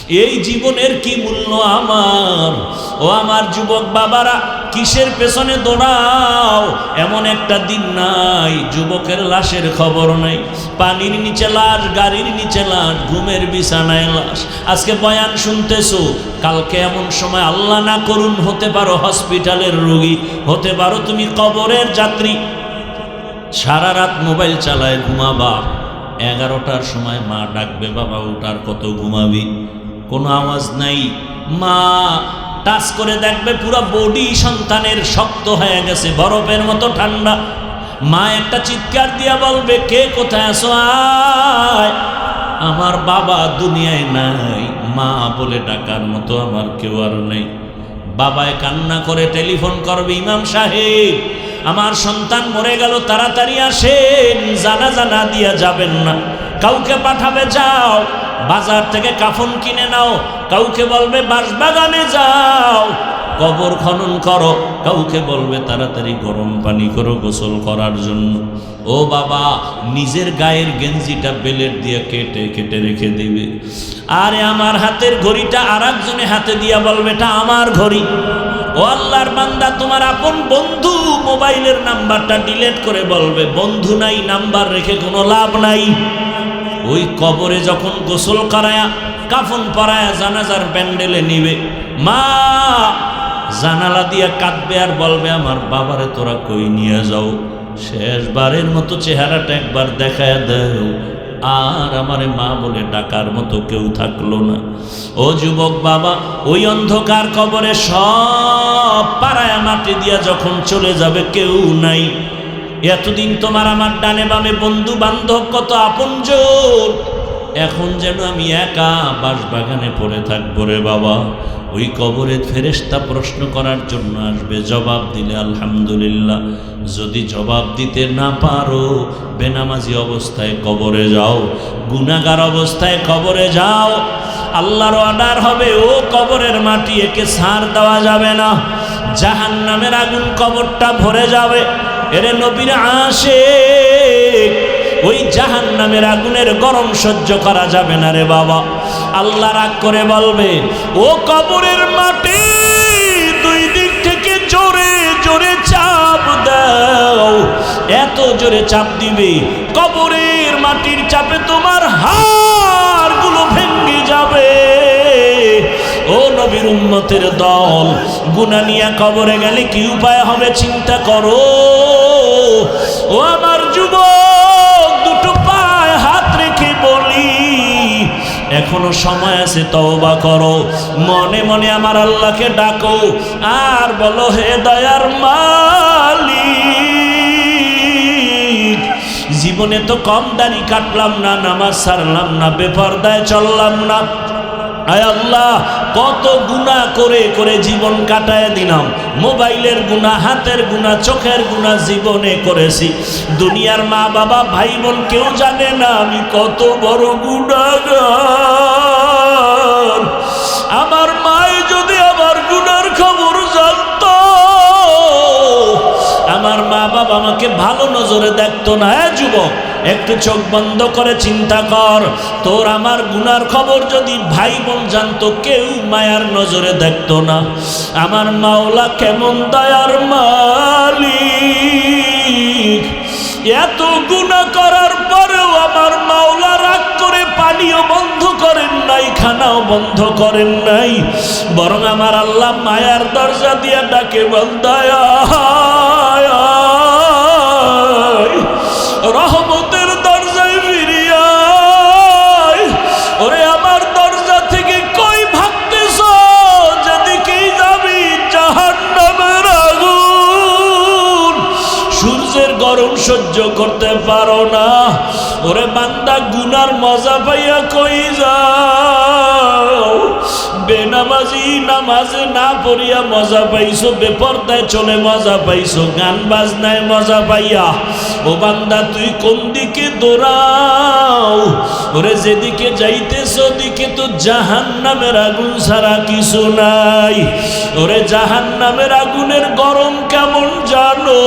এই জীবনের কি মূল্য আমার? ও আমার যুবক বাবারা, কিসের পেছনে দৌড়াও? এমন একটা দিন নাই যুবকের লাশের খবর নাই। পানির নিচে লাশ, গাড়ির নিচে লাশ, ঘুমের বিছানায় লাশ। আজকে বয়ান শুনতেছো, কালকে এমন সময় আল্লাহ না করুন হতে পারো হসপিটালের রোগী, হতে পারো তুমি কবরের যাত্রী। সারা রাত মোবাইল চালায় ঘুমাবা, 11টার সময় মা ডাকবে, বাবা ওঠার, কত ঘুমাবি? কোনো আওয়াজ নাই। মা টাচ করে দেখবে পুরো বডি সন্তানের শক্ত হয়ে গেছে, বরফের মতো ঠান্ডা। মা একটা চিৎকার দিয়া বলবে, কে কোথায় আছো? আয়। আমার বাবা দুনিয়ায় নাই, মা বলে ডাকার মতো আমার কেউ আর নেই। বাবায় কান্না করে টেলিফোন করবে, ইমাম সাহেব আমার সন্তান মরে গেল, তাড়াতাড়ি আসেন, জানাজা না দিয়া যাবেন না। কাউকে পাঠাবে, যাও বাজার থেকে কাফন কিনে নাও। কাউকে বলবে বাঁশবাগানে যাও, কবর খনন করো। কাউকে বলবে তাড়াতাড়ি গরম পানি করো গোসল করার জন্য। ও বাবা, নিজের গায়ের গেঞ্জিটা বেলেট দিয়ে কেটে কেটে রেখে দিবে। আরে আমার হাতের ঘড়িটা আর একজনে হাতে দিয়া বলবে, এটা আমার ঘড়ি। ও আল্লাহর বান্দা, তোমার আপন বন্ধু মোবাইলের নাম্বারটা ডিলিট করে বলবে, বন্ধু নাই, নাম্বার রেখে কোনো লাভ নাই। ওই কবরে যখন গোসল করায়া, কাফন পরায়া, জানাজার প্যান্ডেলে নিবে, মা জানালা দিয়ে কাঁদবে আর বলবে, আমার বাবারে তোরা কই নিয়ে যাও, শেষবারের মতো চেহারাটা একবার দেখায় দাও। আর আমারে মা বলে ডাকার মতো কেউ থাকলো না। ও যুবক বাবা, ওই অন্ধকার কবরে সব পাড়ায় মাটি দিয়া যখন চলে যাবে, কেউ নাই। এতদিন তোমার আমার ডানে বামে বন্ধু বান্ধব, কত আপনজন, এখন যেন আমি একা বাঁশবাগানে পড়ে থাকবো রে বাবা। ওই কবরে ফেরেশতা প্রশ্ন করার জন্য আসবে, জবাব দিলে আলহামদুলিল্লাহ, যদি জবাব দিতে না পারো, বেনামাজি অবস্থায় কবরে যাও, গুনাহগার অবস্থায় কবরে যাও। আল্লাহর অর্ডার হবে, ও কবরের মাটি একে ছাড় দেওয়া যাবে না, জাহান্নামের আগুন কবরটা ভরে যাবে। এরে নবীর আশিক, ওই জাহান্নামের আগুনের গরম সহ্য করা যাবে না রে বাবা। আল্লাহ রাগ করে বলবে, ও কবরের মাটি, দুই দিক থেকে জোরে জোরে চাপ দাও। এত জোরে চাপ দিবে, কবরের মাটির চাপে তোমার হাড়গুলো ভেঙে যাবে। ও নবীর উম্মতের দল, গুনাহ নিয়ে কবরে গেলে কি উপায় হবে চিন্তা করো। ও আমার যুবক, দুটো পায়ে হাত রেখে বলি, এখনো সময় আছে, তওবা করো। মনে মনে আমার আল্লাহকে ডাকো আর বলো, হে দয়ার মালিক, জীবনে তো কম দাড়ি কাটলাম না, নামাজ ছাড়লাম না, বেপরদায় চললাম না। আয় আল্লাহ, কত গুনাহ করে করে জীবন কাটায় দিলাম। মোবাইলের গুনাহ, হাতের গুনাহ, চোখের গুনাহ জীবনে করেছি। দুনিয়ার মা বাবা ভাই বোন কেউ জানে না আমি কত বড় গুনাহগার। আমার মায়ে যদি আমার গুনার খবর জানতো, আমার মা বাবা আমাকে ভালো নজরে দেখতো না। হ্যাঁ যুবক, একটু চোখ বন্ধ করে চিন্তা কর, তোর আমার গুনার খবর যদি ভাই বোন জানতো, কেউ মায়ার নজরে দেখতো না। আমার মাওলা কেমন দয়ার মালিক, এত গুনাহ করার পরেও আমার মাওলা রাগ করে পানিও বন্ধ করেন নাই, খানাও বন্ধ করেন নাই, বরং আমার আল্লাহ মায়ার দরজা দিয়া ডাকে, বান্দায়া রহমতের দরজায় ফিরিয়ে আয়। ওরে আমার দরজা থেকে কই ভাগতেছ, যেদিকেই যাবি জাহান্নামের আগুন, সূর্যের গরম সহ্য করতে পারো না। ওরে বান্দা, গুনার মজা পাইয়া কই যাও? বেনামাজি নামাজে না পড়িয়া মজা পাইছো, বেপরদায় চলে মজা পাইছো, গান বাজনায় মজা পাইয়া। ও বান্দা, তুই কোন দিকে দৌড়াও? ওরে যেদিকে যাইতেছ ওদিকে তো জাহান্নামের আগুন ছাড়া কিছু নাই। ওরে জাহান্নামের আগুনের গরম কেমন জানো?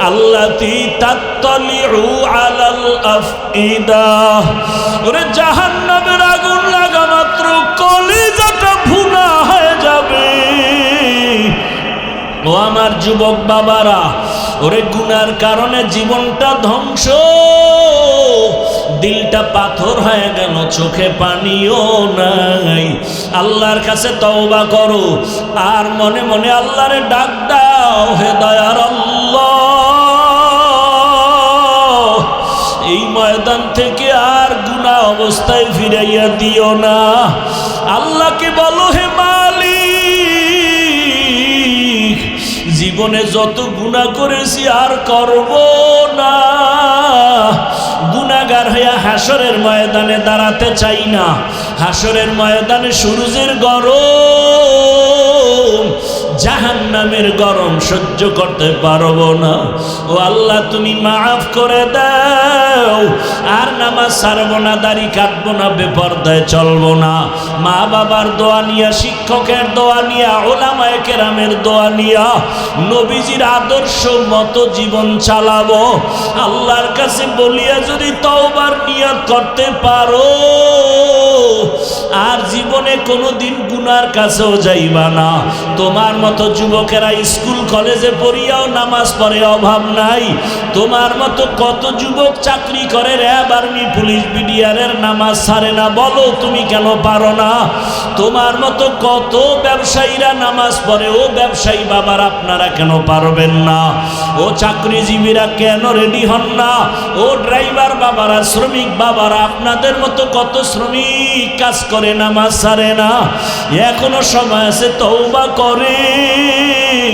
আল্লাতী তাত্তালিউ আলাল আফইদা। ওরে জাহান্নামের আগুন আমার যুবক বাবারা, ওরে গুনার কারণে জীবনটা ধ্বংস, দিলটা পাথর হয়ে গেল, চোখে পানিও নাই। আল্লাহর কাছে তওবা করো আর মনে মনে আল্লাহরে ডাক দাও, হে দয়ার আল্লাহ, এই ময়দান থেকে আর গুনাহ অবস্থায় ফিরাইয়া দিও না। আল্লাহকে বলো, হে মালিক, জীবনে যত গুনাহ করেছি আর করব না। গুনাহগার হইয়া হাসরের ময়দানে দাঁড়াতে চাই না। হাসরের ময়দানে সূর্যের গরম, জাহান্নামের গরম সহ্য করতে পারবো না। ও আল্লাহ, তুমি মাফ করে দাও। আর নামাজ ছাড়বো না, দাড়ি কাটবো না, বেপরদায় চলবো না। মা বাবার দোয়া নিয়া, শিক্ষকের দোয়া নিয়া, ওলামায়ে কেরামের দোয়া নিয়া নবীজির আদর্শ মতো জীবন চালাবো। আল্লাহর কাছে বলিয়া যদি তওবার নিয়ত করতে পারো, আর জীবনে কোনোদিন গুনার কাছেও যাইবা না। তোমার মতো যুবকেরা স্কুল কলেজে পড়িয়াও নামাজ পড়ে, অভাব নাই। তোমার মতো কত যুবক চাকরি করে, র্যাব, আর্মি, পুলিশ, বিডিআরের নামাজ ছাড়ে না। বলো তুমি কেন পারো না? তোমার মতো কত ব্যবসায়ীরা নামাজ পড়ে, ও ব্যবসায়ী বাবার আপনারা কেন পারবেন না? ও চাকরিজীবীরা কেন রেডি হন না? ও ড্রাইভার বাবারা, শ্রমিক বাবারা, আপনাদের মতো কত শ্রমিক কাজ করে, নামাজ ছাড়ে না। এখনো সময় আছে, তওবা করেন।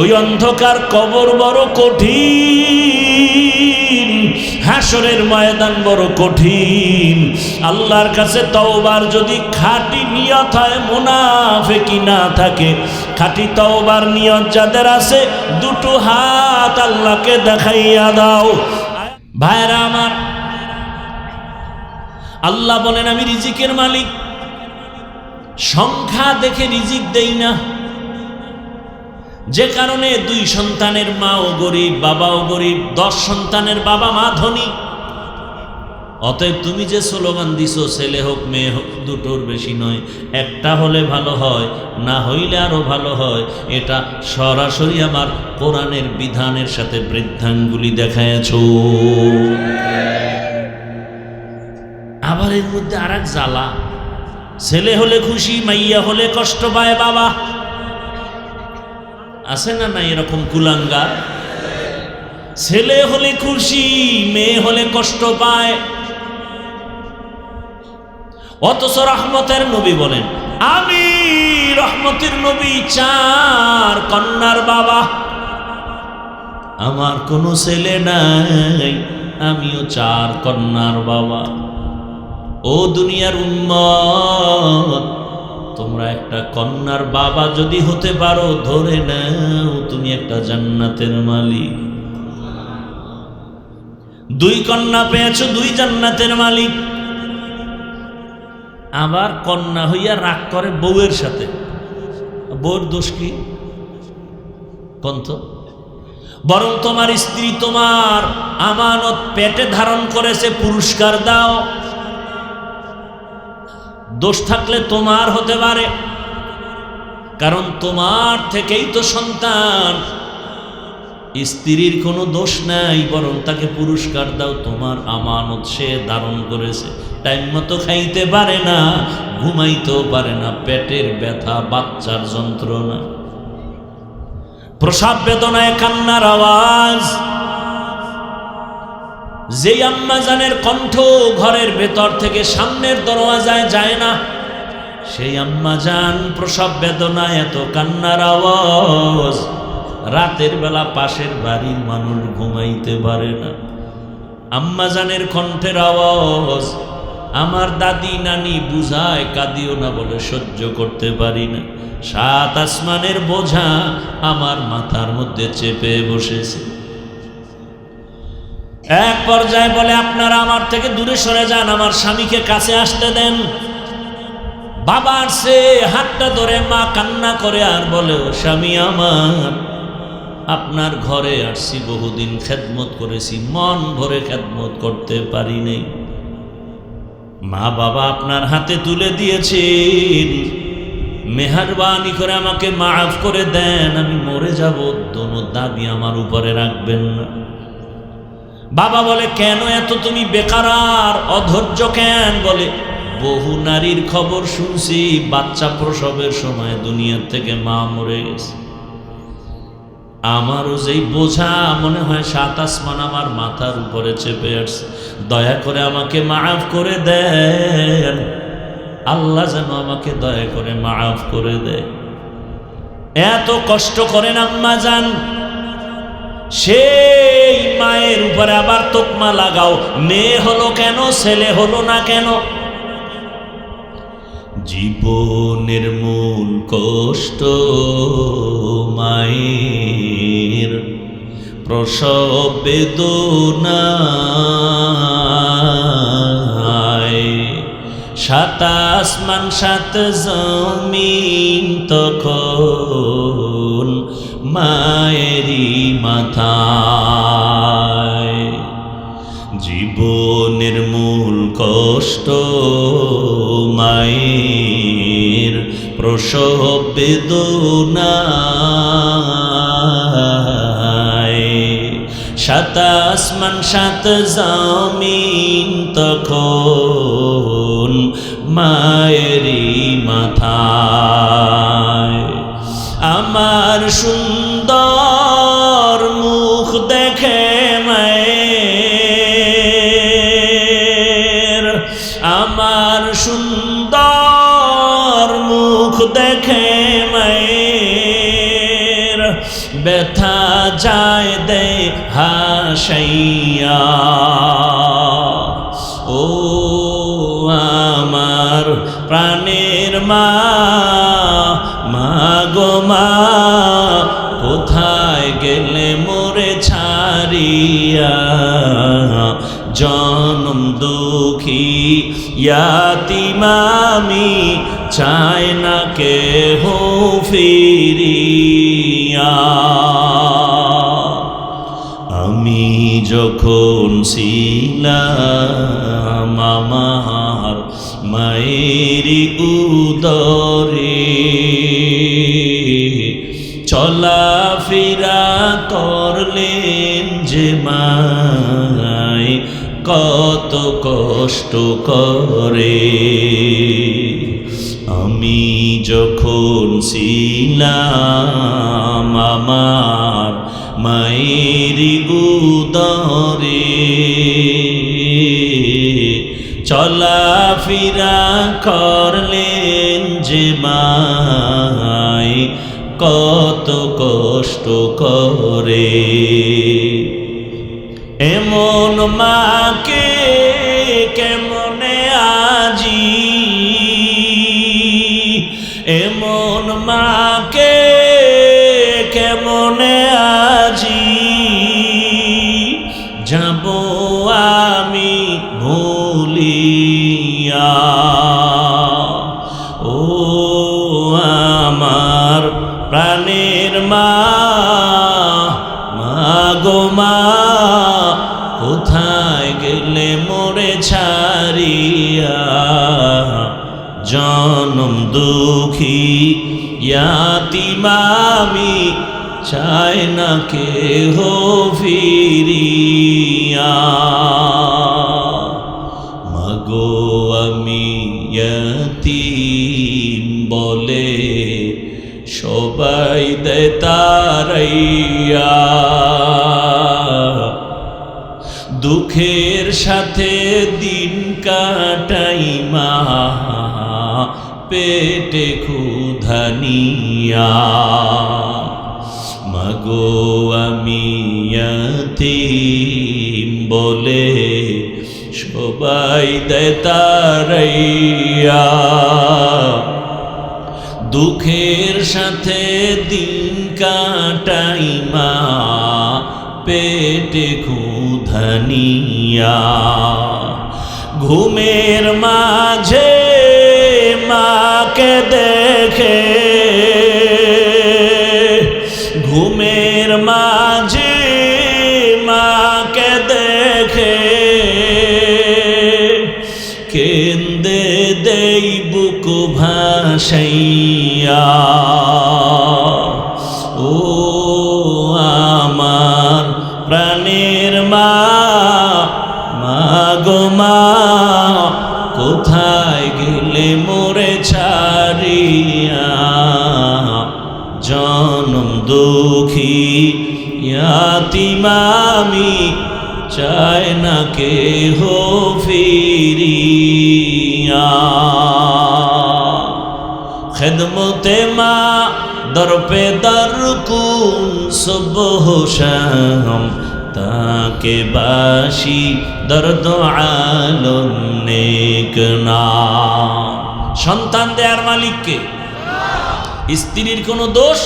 ওই অন্ধকার কবর বড় কঠিন, হাসরের ময়দান বড় কঠিন। আল্লাহর কাছে তওবার যদি খাঁটি নিয়ত হয়, মুনাফিকি না থাকে, খাঁটি তওবার নিয়ত যাদের আছে, দুটো হাত আল্লাহকে দেখাইয়া দাও। ভাইরা আমার, আল্লাহ বলেন আমি রিজিকের মালিক, সংখ্যা দেখে রিজিক দেই না। যে কারণে 2 সন্তানের মাও গরিব, বাবাও গরিব, 10 সন্তানের বাবা মা ধনী। অতএব তুমি যে স্লোগান দিছো, ছেলে হোক মেয়ে হোক, দুটোর বেশি নয়, একটা হলে ভালো হয়, না হইলে আরো ভালো হয়, এটা সরাসরি আমার কোরআনের বিধানের সাথে বৃদ্ধাঙ্গুলি দেখায়ছো। আবার এর মধ্যে আর এক জ্বালা, ছেলে হলে খুশি, মাইয়া হলে কষ্ট পায় বাবা। আছে না না এরকম কুলাঙ্গার? ছেলে হলে খুশি, মেয়ে হলে কষ্ট পায়। অথচ রহমতের নবী বলেন, আমি রহমতের নবী 4 কন্যার বাবা। আমার কোনো ছেলে নাই, আমিও 4 কন্যার বাবা। ও দুনিয়ার উম্মত, তোমরা একটা কন্যার বাবা যদি হতে পারো, ধরে নাও তুমি একটা জান্নাতের মালিক। 2 কন্যা পেয়েছো, 2 জান্নাতের মালিক। আবার কন্যা হইয়া রাগ করে বউয়ের সাথে, বউর দোষ কি কন্ত? বরং তোমার স্ত্রী তোমার আমানত পেটে ধারণ করেছে, পুরস্কার দাও। দোষ থাকলে তোমার হতে পারে, কারণ তোমার থেকেই তো সন্তান। স্ত্রীর কোনো দোষ নাই, বরং তাকে পুরস্কার দাও, তোমার আমানত সে ধারণ করেছে। টাইম মতো খাইতে পারে না, ঘুমাইতেও পারে না, পেটের ব্যথা, বাচ্চার যন্ত্রণা, প্রসব বেদনায় কান্নার আওয়াজ। যেই আম্মাজানের কণ্ঠ ঘরের ভেতর থেকে সামনের দরওয়াজায় যায় না, সেই আম্মাজান প্রসব বেদনায় এত কান্নার আওয়াজ, রাতের বেলা পাশের বাড়ির মানুষ ঘুমাইতে পারে না। আম্মাজানের কণ্ঠের আওয়াজ আমার দাদি নানি বুঝায়, কাঁদিও না বলে সহ্য করতে পারি না। 7 আসমানের বোঝা আমার মাথার মধ্যে চেপে বসেছে। এক পর্যায়ে বলে, আপনারা আমার থেকে দূরে সরে যান, আমার স্বামীকে কাছে আসতে দেন। বাবার সে হাতটা ধরে মা কান্না করে আর বলে, ও স্বামী আমার, আপনার ঘরে আসছি, বহুদিন খেদমত করেছি, মন ভরে খেদমত করতে পারি নাই। মা বাবা আপনার হাতে তুলে দিয়েছেন, মেহেরবানি করে আমাকে মাফ করে দেন, আমি মরে যাব, দোনো দাবি আমার উপরে রাখবেন না। বাবা বলে, কেন এত তুমি বেকারার অধৈর্য কেন? বলে, বহু নারীর খবর শুনছি বাচ্চা প্রসবের সময় দুনিয়ার থেকে মা মরে গেছে। আমারও যেই বোঝা মনে হয় 7 আসমান আমার মাথার উপরে চেপে আসছে, দয়া করে আমাকে মাফ করে দেন। আল্লাহ যেন আমাকে দয়া করে মাফ করে দেয়। এত কষ্ট করেন আম্মা জান, সেই মায়ের উপরে আবার তোকমা লাগাও, মেয়ে হলো কেন, ছেলে হলো না কেন? জীবনের মূল কষ্ট মায়ের, প্রসব বেদনায়, 7 আসমান 7 জমিন তখন মায়েরই মাথায়। জীবনের মূল কষ্ট মায়ের, প্রসব বেদনায়, 7 আসমান 7 জমিন তখন মায়েরই মাথায়। আমার সুন্দর মুখ দেখে মায়ের, আমার সুন্দর মুখ দেখে মায়ের, ব্যথা যায় দে হাসাইয়া। ও আমার প্রাণের মা, মা গো মা, কোথায় গেলে মোরে ছাড়িয়া? জনম দুঃখী ইয়াতীম আমি, চাই না কেহ ফিরিয়া। আমি যখন ছিলাম আমার মায়েরই উদরে, চলাফেরা করলেন যে মায়, কত কষ্ট করে। আমি যখন ছিলাম আমার মায়েরই উদরে, চলাফেরা করলেন যে মায়, কত কষ্ট করে। এমন মাকে কেমনে আজি, এমন মাকে কেমনে আজি, যাব আমি ভুলিয়া। ও আমার প্রাণের মা, মা গো মা, কোথায় গেলে মোরে ছাড়িয়া? জনম দুঃখী ইয়াতীম আমি, চাই না কেহ ফিরিয়া। মাগো আমি ইয়াতীম বলে সবাই দেয় তাড়াইয়া, দুঃখের সাথে দিন কাটাই মা, পেটে ক্ষুধা নিয়া। মাগো আমি ইয়াতীম বলে সবাই দেয় তাড়াইয়া, দুঃখের সাথে দিন কাটাই মা, পেটে ক্ষুধা নিয়া। ঘুমের মাঝে মাকে দেখে, ঘুমের মাঝে মাকে দেখে, কেন্দে দেই বুক ভাসাইয়া। ও আমার প্রাণের মা, মা গো মা, কোথায় গেলে মোরে ছাড়িয়া? জনম দুঃখী ইয়াতীম আমি, চায় না কেহ ফিরিয়া। খেদমতে মা দর পে দর কুন সুবহ শাম, তাকে বাসি দর্দ আলম নেক না। সন্তান দেয়ার মালিককে, স্ত্রীর কোনো দোষ?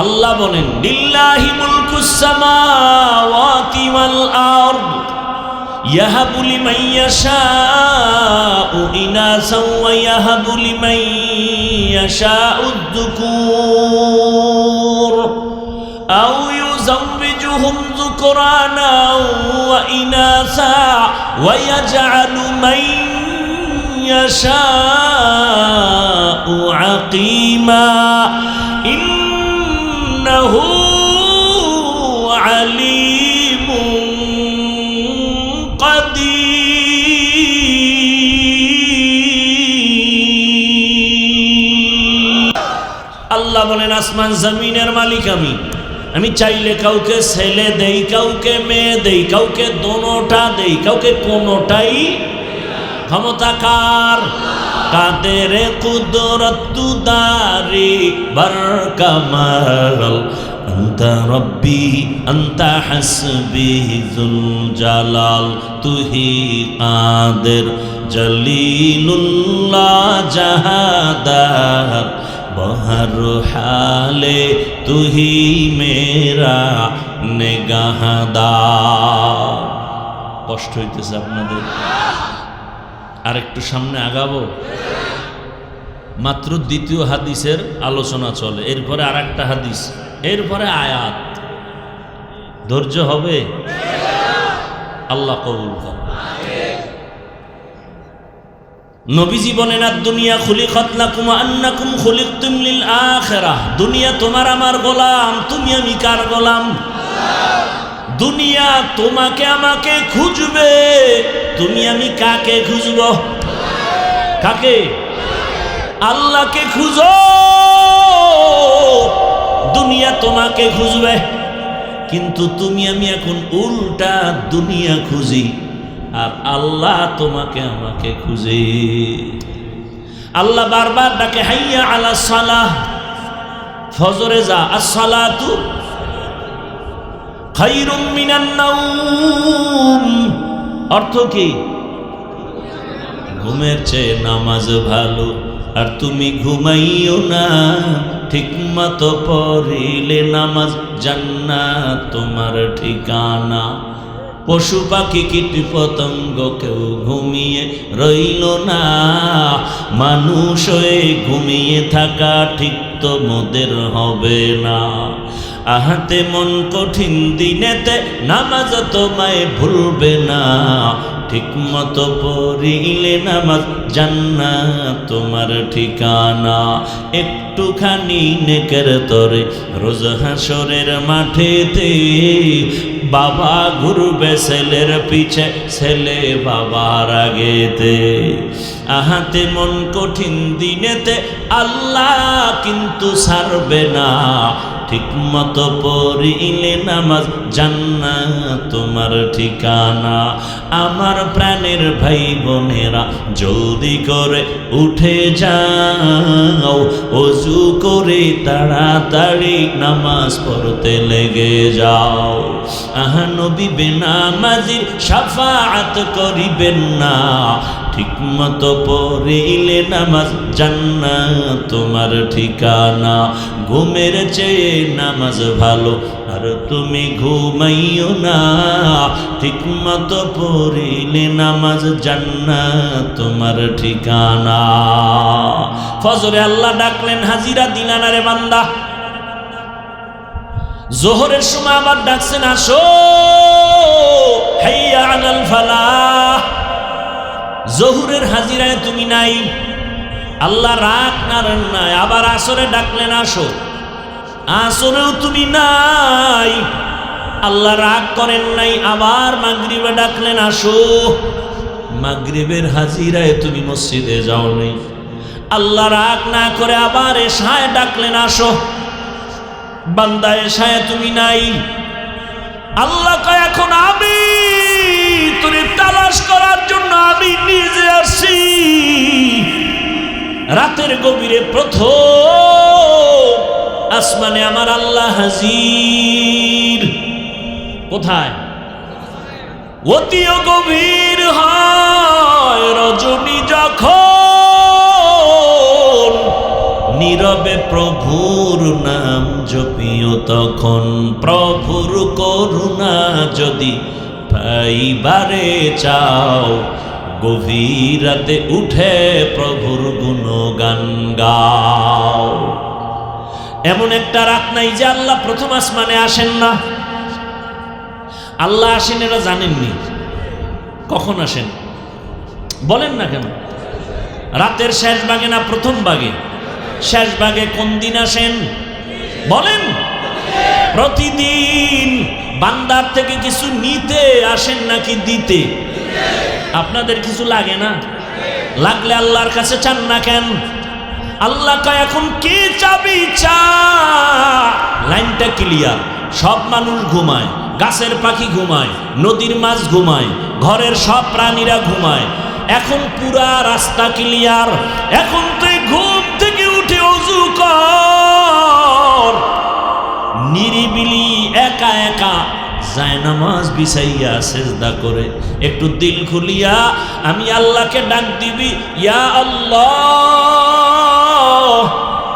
আল্লাহ বলেন লিল্লাহি মুলকুস সামাওয়াতি ওয়াল আরদ ইয়াহাবু লিমান ইয়াশাউ ইনাসা ওয়া ইয়াহাবু লিমান ইয়াশাউ যুকুর আও ইউযাওবিজুহুম যুকরানা ওয়া ইনাসা ওয়া ইয়াজআলু মান ইয়াশাউ আকিমা ইন্নাহু আলিমুন কাদির। আল্লাহ বলেন আসমান জমিনের মালিক আমি চাইলে কাউকে ছেলে দেই, কাউকে মেয়ে দেই, কাউকে দোনোটা দেই, কাউকে কোনোটাই। ক্ষমতা কার? কাদের কুদরত দারি বার কামাল, আনতা রব্বি আনতা হাসবি যুল জালাল। তুহি কাদের জলিলুল্লাহ জাহাদার, বহর হালে তুহি মেরা নেগাহদার। কষ্ট হইতেছে আপনাদের? আর একটু সামনে আগাবো, মাত্র দ্বিতীয় হাদিসের আলোচনা চলে, এরপরে আর একটা হাদিস, এরপরে আয়াত। ধৈর্য হবে? আল্লাহ কবুল করে। নবীজি বলেন আদ-দুনিয়া খুলিকাত লাকুম ওয়া আন্নাকুম খুলিকতুম লিল আখিরাহ। দুনিয়া তোমার আমার গোলাম, তুমি আমি কার গোলাম? দুনিয়া তোমাকে আমাকে খুঁজবে, তুমি আমি কাকে খুঁজব? কাকে? আল্লাহকে খুঁজো। দুনিয়া তোমাকে খুঁজবে, কিন্তু তুমি আমি এখন উল্টা দুনিয়া খুঁজি, আর আল্লাহ তোমাকে আমাকে খুঁজে। আল্লাহ বারবার ডাকে হাইয়া আলা সালাহ, ফজরে যা, আসসালাতু খায়রুম মিনান নাওম। অর্থ কি? ঘুমের চেয়ে নামাজ ভালো, আর তুমি ঘুমাইও না, ঠিক মতো পড়িলে নামাজ জান্নাত তোমার ঠিকানা। পশু পাখি কীট পতঙ্গ কেউ ঘুমিয়ে রইল না, মানুষ হয়ে ঘুমিয়ে থাকা ঠিক তো মোদের হবে না। আহাতে মন কঠিন দিনেতে নামাজ তোমায় ভুলবে না, ঠিক মতো পড়িলে নামাজ জান্নাত তোমার ঠিকানা। একটুখানি নেকের তরে রোজ হাসরের মাঠেতে, বাবা ঘুরবে ছেলের পিছে, ছেলে বাবার আগেতে। আহাতে মন কঠিন দিনেতে আল্লাহ কিন্তু ছাড়বে না, ঠিক মতো পড়িলে নামাজ জান্নাত তোমার ঠিকানা। আমার প্রাণের ভাই বোনেরা জলদি করে উঠে যাও, ওযু করে তাড়াতাড়ি নামাজ পড়তে লেগে যাও। আহা নবী বেনামাজির শাফাআত করিবেন না, ঠিক মতো পড়িলে নামাজ জান্নাত তোমার ঠিকানা। ঘুমের চেয়ে নামাজ ভালো, আর তুমি ঘুমাইও না, ঠিক মতো পড়িলে নামাজ জান্নাত তোমার ঠিকানা। ফজরে আল্লাহ ডাকলেন, হাজিরা দিলা না রে বান্দা। জোহরের সময় আবার ডাকছেন, আসো হাইয়া আলাল ফালাহ। জোহরের হাজিরায় তুমি নাই, আল্লাহ রাগ নারেন নাই, আবার আসরে ডাকলেন আসো, আসরেও তুমি নাই। আল্লাহ রাগ করেন নাই, আবার মাগরিবে ডাকলেন আসো, মাগরিবের হাজিরায় তুমি মসজিদে যাও নাই। আল্লাহ রাগ না করে আবার এশায় ডাকলেন আসো, বান্দা এশায় তুমি নাই। আল্লাহ কয় এখন আমি তোরে তালাশ করার জন্য আমি নিজে আসছি। রাতের গভীরে প্রথম আসমানে আমার আল্লাহ হাজির। কোথায়? অতিও গভীর হয় রজনী যখন, নীরবে প্রভুর নাম জপিও তখন। প্রভুর করুণা যদি পাইবারে চাও, গভীর রাতে উঠে প্রভুর গুণগান গাও। এমন একটা রাত নাই যে আল্লাহ প্রথম আসমানে আসেন না। আল্লাহ আসেন এরা জানেননি, কখন আসেন বলেন না কেন? রাতের শেষ ভাগে না প্রথম ভাগে? শেষ ভাগে। কোন দিন আসেন বলেন? প্রতিদিন। বান্দার থেকে কিছু নিতে আসেন নাকি দিতে? আপনাদের কিছু লাগে না? লাগলে আল্লাহর কাছে চান না কেন? আল্লাহ কয় এখন কে চাবি চা। লাইনটা ক্লিয়ার। সব মানুষ ঘুমায়, গাছের পাখি ঘুমায়, নদীর মাছ ঘুমায়, ঘরের সব প্রাণীরা ঘুমায়। এখন পুরা রাস্তা ক্লিয়ার। এখন তুই ঘুম থেকে উঠে ওযু কর, নিরিবিলি একা একা জায়নামাজ বিছাইয়া সেজদা করে একটু দিল খুলিয়া আমি আল্লাহকে ডাক দিবি, ইয়া আল্লাহ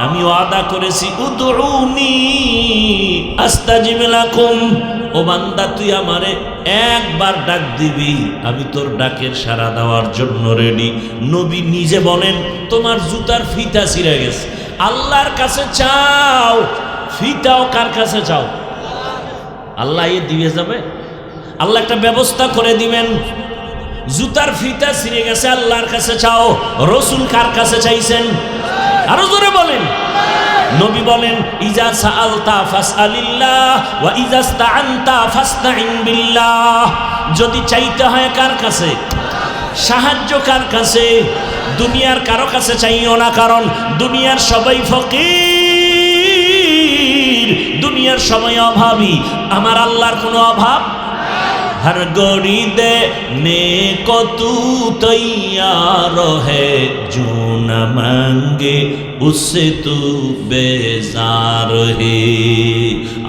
আমি ওয়াদা করেছি উদউনি আস্তাজিব লাকুম। ও বান্দা তুই আমারে একবার ডাক দিবি, আমি তোর ডাকের সাড়া দেওয়ার জন্য রেডি। নবী নিজে বলেন তোমার জুতার ফিতা ছিঁড়ে গেছে, আল্লাহর কাছে চাও। ফিতাও কার কাছে চাও? আল্লাহ এ দিয়ে যাবে? আল্লাহ একটা ব্যবস্থা করে দিবেন। জুতার ফিতা ছিঁড়ে গেছে, আল্লাহর কাছে চাও। রসুল কার কাছে চাইছেন? আরো জোরে বলেন। নবী বলেন ইজা সাআলতা ফাসআলিল্লাহ ওয়া ইজা ইসতাআনতা ফাসতাইন বিল্লাহ। যদি চাইতে হয় কার কাছে? সাহায্য কার কাছে? দুনিয়ার কারো কাছে চাইও না, কারণ দুনিয়ার সবাই ফকির, দুনিয়ার সবাই অভাবী। আমার আল্লাহর কোনো অভাব? हर गोरी दे ने को तू तैयार है, जो न मांगे उससे तू बेजार है।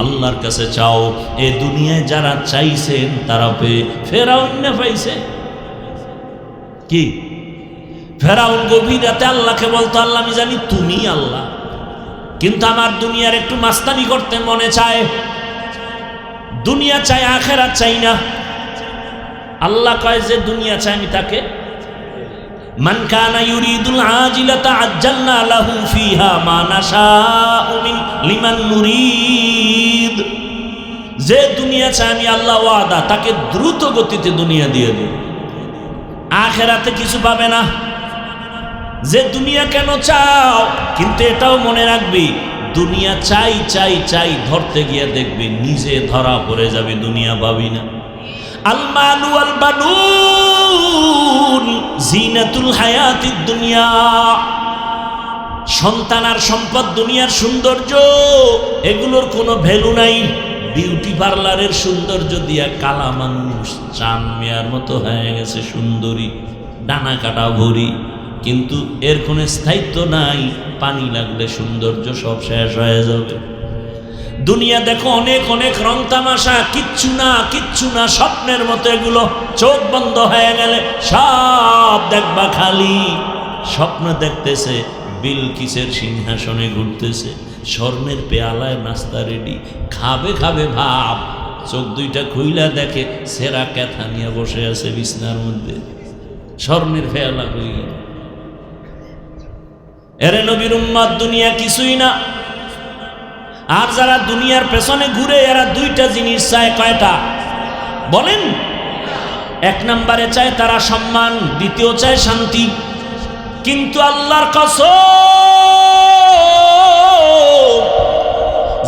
আল্লাহর কাছে চাও। এই দুনিয়ায় যারা চাইছেন তারা পেয়ে, ফেরাউন না পাইছে কি? ফেরাউন গভীর রাতে আল্লাহকে বলতো আল্লাহ আমি জানি তুমি আল্লাহ, কিন্তু আমার দুনিয়ার একটু মাস্তানি করতে মনে চায়। দুনিয়া চাই, আখেরাত চাই না। আল্লাহ কয় যে দুনিয়া চাই আমি তাকে, মান কানা ইউরিদুল আজিলাতা আজ্জালনা লাহু ফিহা মা নাশাউ লিমান নুরিদ। যে দুনিয়া চাই আমি আল্লাহ ওয়াদা তাকে দ্রুত গতিতে দুনিয়া দিয়ে দেব, আখেরাতে কিছু পাবে না। যে দুনিয়া কেন চাও, কিন্তু এটাও মনে রাখবি দুনিয়া চাই চাই চাই ধরতে গিয়ে দেখবি নিজে ধরা পড়ে যাবে, দুনিয়া পাবি না। আল মালু ওয়াল বানুন জিনাতুল হায়াতিদ দুনিয়া। সন্তান আর সম্পদ দুনিয়ার সৌন্দর্য, এগুলোর কোনো ভ্যালু নাই। বিউটি পার্লারের সৌন্দর্য দিয়া কালা মানুষ চান মেয়ার মতো হয়ে গেছে সুন্দরী, ডানা কাটা ভরি, কিন্তু এর কোনো স্থায়িত্ব নাই। পানি লাগলে সৌন্দর্য সব শেষ হয়ে যাবে। দুনিয়া দেখো অনেক অনেক রং তামাশা, কিচ্ছু না কিচ্ছু না, স্বপ্নের মতো এগুলো। চোখ বন্ধ হয়ে গেলে সব দেখবা খালি। স্বপ্ন দেখতেছে বিলকিসের সিংহাসনে ঘুরতেছে, স্বর্ণের পেয়ালায় নাস্তা রেডি, খাবে খাবে ভাব। চোখ দুইটা খুইলা দেখে সেরা ক্যাথা নিয়ে বসে আছে বিছনার মধ্যে, স্বর্ণের পেয়ালা কই। এরে নবীর উম্মত, দুনিয়া কিছুই না। আর যারা দুনিয়ার পেছনে ঘুরে এরা দুইটা জিনিস চায়। কয়টা বলেন? এক নম্বরে চায় তারা সম্মান, দ্বিতীয় চায় শান্তি। কিন্তু আল্লাহর কসম,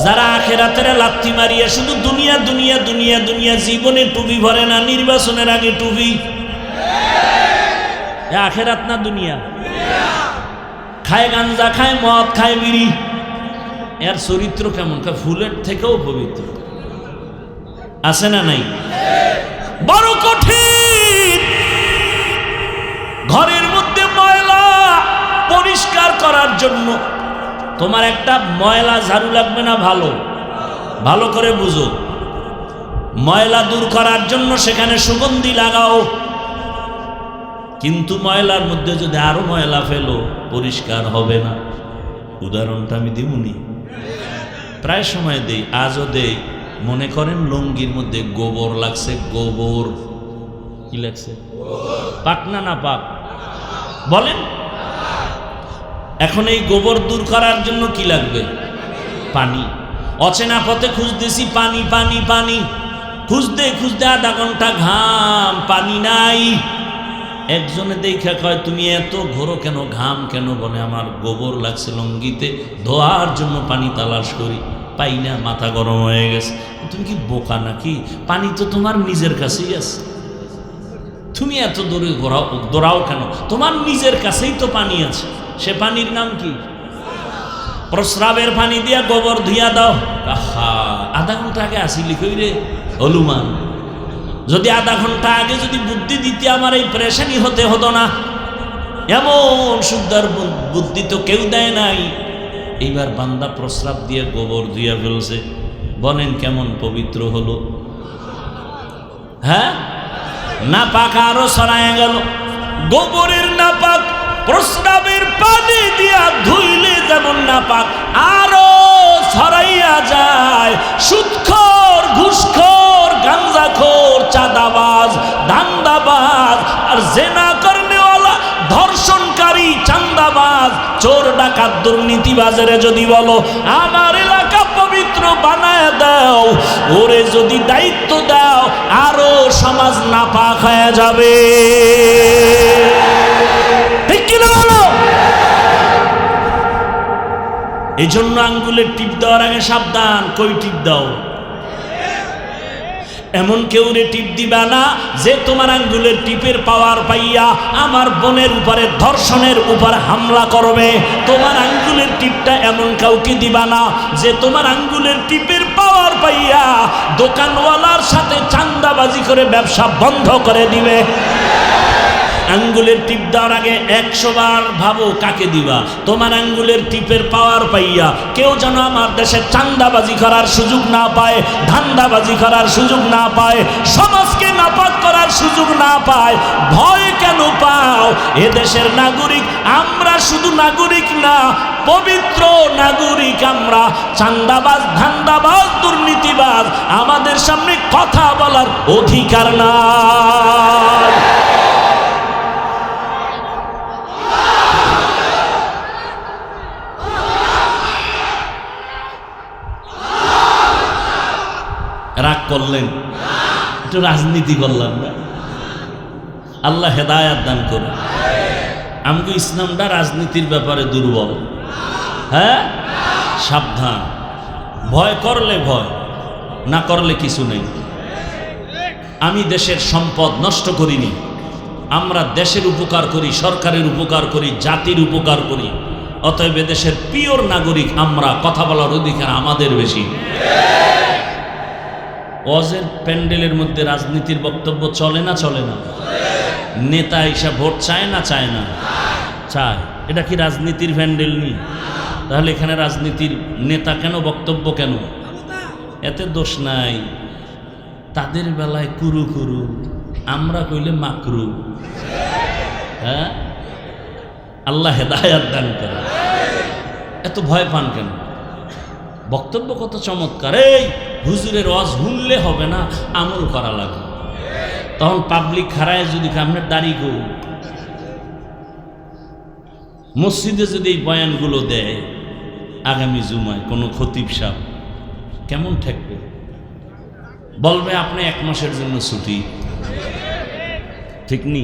যারা আখিরাতের লাথি মারিয়া শুধু দুনিয়া দুনিয়া দুনিয়া দুনিয়া, জীবনে টুপি ভরে না, নির্বাচনের আগে টুপি, আখিরাত না দুনিয়া, খায় গাঞ্জা, খায় মদ, খায় বিড়ি, এর চরিত্র কেমন? ফুলের থেকেও পবিত্র। আছে না নাই? বড় কঠিন। ঘরের মধ্যে ময়লা পরিষ্কার করার জন্য তোমার একটা ময়লা ঝাড়ু লাগবে না? ভালো ভালো করে বুঝো, ময়লা দূর করার জন্য সেখানে সুগন্ধি লাগাও, কিন্তু ময়লার মধ্যে যদি আরো ময়লা ফেলো পরিষ্কার হবে না। উদাহরণটা আমি দিবনি, প্রায় সময় দেই, আজও দেই। মনে করেন লুঙ্গির মধ্যে গোবর লাগছে, গোবর কি লাগছে? পাক না না পাক? বলেন। এখন এই গোবর দূর করার জন্য কি লাগবে? পানি। অচেনা পথে খুঁজতেছি পানি পানি পানি, খুঁজতে খুঁজতে আধা ঘন্টা ঘাম, পানি নাই। একজনে দেখা কয়, তুমি এত ঘোরো কেন, ঘাম কেন? বলে আমার গোবর লাগছে লুঙ্গিতে, ধোয়ার জন্য পানি তালাশ করি, পাই না, মাথা গরম হয়ে গেছে। তুমি কি বোকা নাকি? পানি তো তোমার নিজের কাছেই আছে, তুমি এত দূরে দৌড়াও কেন? তোমার নিজের কাছেই তো পানি আছে। সে পানির নাম কি? প্রস্রাবের পানি দিয়া গোবর ধুইয়া দাও। আহা, আধা ঘন্টা আগে আসিলি কই রে হলুমান? যদি আধা ঘন্টা আগে যদি বুদ্ধি দিতে আমার এই পরেশানি হতে হতো না। এমন সুন্দর বুদ্ধি তো কেউ দেয় নাই। এইবার বান্দা প্রস্রাব দিয়ে গোবর ধুইয়া ফেলছে, বলেন কেমন পবিত্র হলো? হ্যাঁ, নাপাক আরো ছড়ায় গেল। গোবরের নাপাক প্রস্রাবের পানি দিয়া ধুইলে যেমন নাপাক, আরো ছড়াইয়া যায়। সুদখোর, ঘুষখোর, গাঞ্জাখোর, চাঁদাবাজ, ধান্দাবাজ আর জেনা করনেওয়ালা, ধর্ষণকারী, চাঁদাবাজ, চোর, ডাকাত, দুর্নীতিবাজের যদি বলো আমার এলাকা পবিত্র বানায় দাও, ওরে যদি দায়িত্ব দাও, আরো সমাজ নাপাক হয়ে যাবে। ঠিক কিনা বলো? এই জন্য আঙ্গুলের টিপ দেওয়ার আগে সাবধান। কই টিপ দাও? এমন কেউ রে টিপ দিবা না যে তোমার আঙ্গুলের টিপের পাওয়ার পাইয়া আমার বোনের উপরে ধর্ষণের উপর হামলা করবে। তোমার আঙ্গুলের টিপটা এমন কাউকে দিবা না যে তোমার আঙ্গুলের টিপের পাওয়ার পাইয়া দোকানওয়ালার সাথে চাঁদাবাজি করে ব্যবসা বন্ধ করে দিবে। আঙ্গুলের টিপ দেওয়ার আগে 100 বার ভাবো কাকে দিবা। তোমার আঙ্গুলের টিপের পাওয়ার পাইয়া কেউ যেন আমার দেশে চাঁদাবাজি করার সুযোগ না পায়, ধান্দাবাজি করার সুযোগ না পায়, সমাজকে নাপাক করার সুযোগ না পায়। ভয় কেন পাও? এ দেশের নাগরিক আমরা, শুধু নাগরিক না, পবিত্র নাগরিক আমরা। চাঁদাবাজ, ধান্দাবাজ, দুর্নীতিবাজ আমাদের সামনে কথা বলার অধিকার নাই। রাগ করলেন? একটু রাজনীতি করলাম না? আল্লাহ হেদায়াত দান করুন। আমাকে ইসলামটা রাজনীতির ব্যাপারে দুর্বল। হ্যাঁ, সাবধান। ভয় করলে ভয়, না করলে কিছু নেই। আমি দেশের সম্পদ নষ্ট করিনি। আমরা দেশের উপকার করি, সরকারের উপকার করি, জাতির উপকার করি। অতএব দেশের পিওর নাগরিক আমরা, কথা বলার অধিকার আমাদের বেশি। ওয়াজের প্যান্ডেলের মধ্যে রাজনীতির বক্তব্য চলে না? চলে না? নেতা হিসাব ভোট চায় না? চায় না? চায়। এটা কি রাজনীতির প্যান্ডেল নি? তাহলে এখানে রাজনীতির নেতা কেন, বক্তব্য কেন? এতে দোষ নাই। তাদের বেলায় কুরু কুরু, আমরা কইলে মাকরু। হ্যাঁ, আল্লাহ হেদায়াত দান করে। এত ভয় পান কেন? বক্তব্য কত চমৎকার। এই হুজুরের ওয়াজ শুনলে হবে না, আমল করা লাগে। তখন পাবলিক খারায় যদি আপনার দাড়ি গো, মসজিদে যদি এই বয়ানগুলো দেয় আগামী জুমায় কোনো খতিব সাহেব, কেমন ঠেকবে? বলবে আপনি 1 মাসের জন্য ছুটি। ঠিক নি?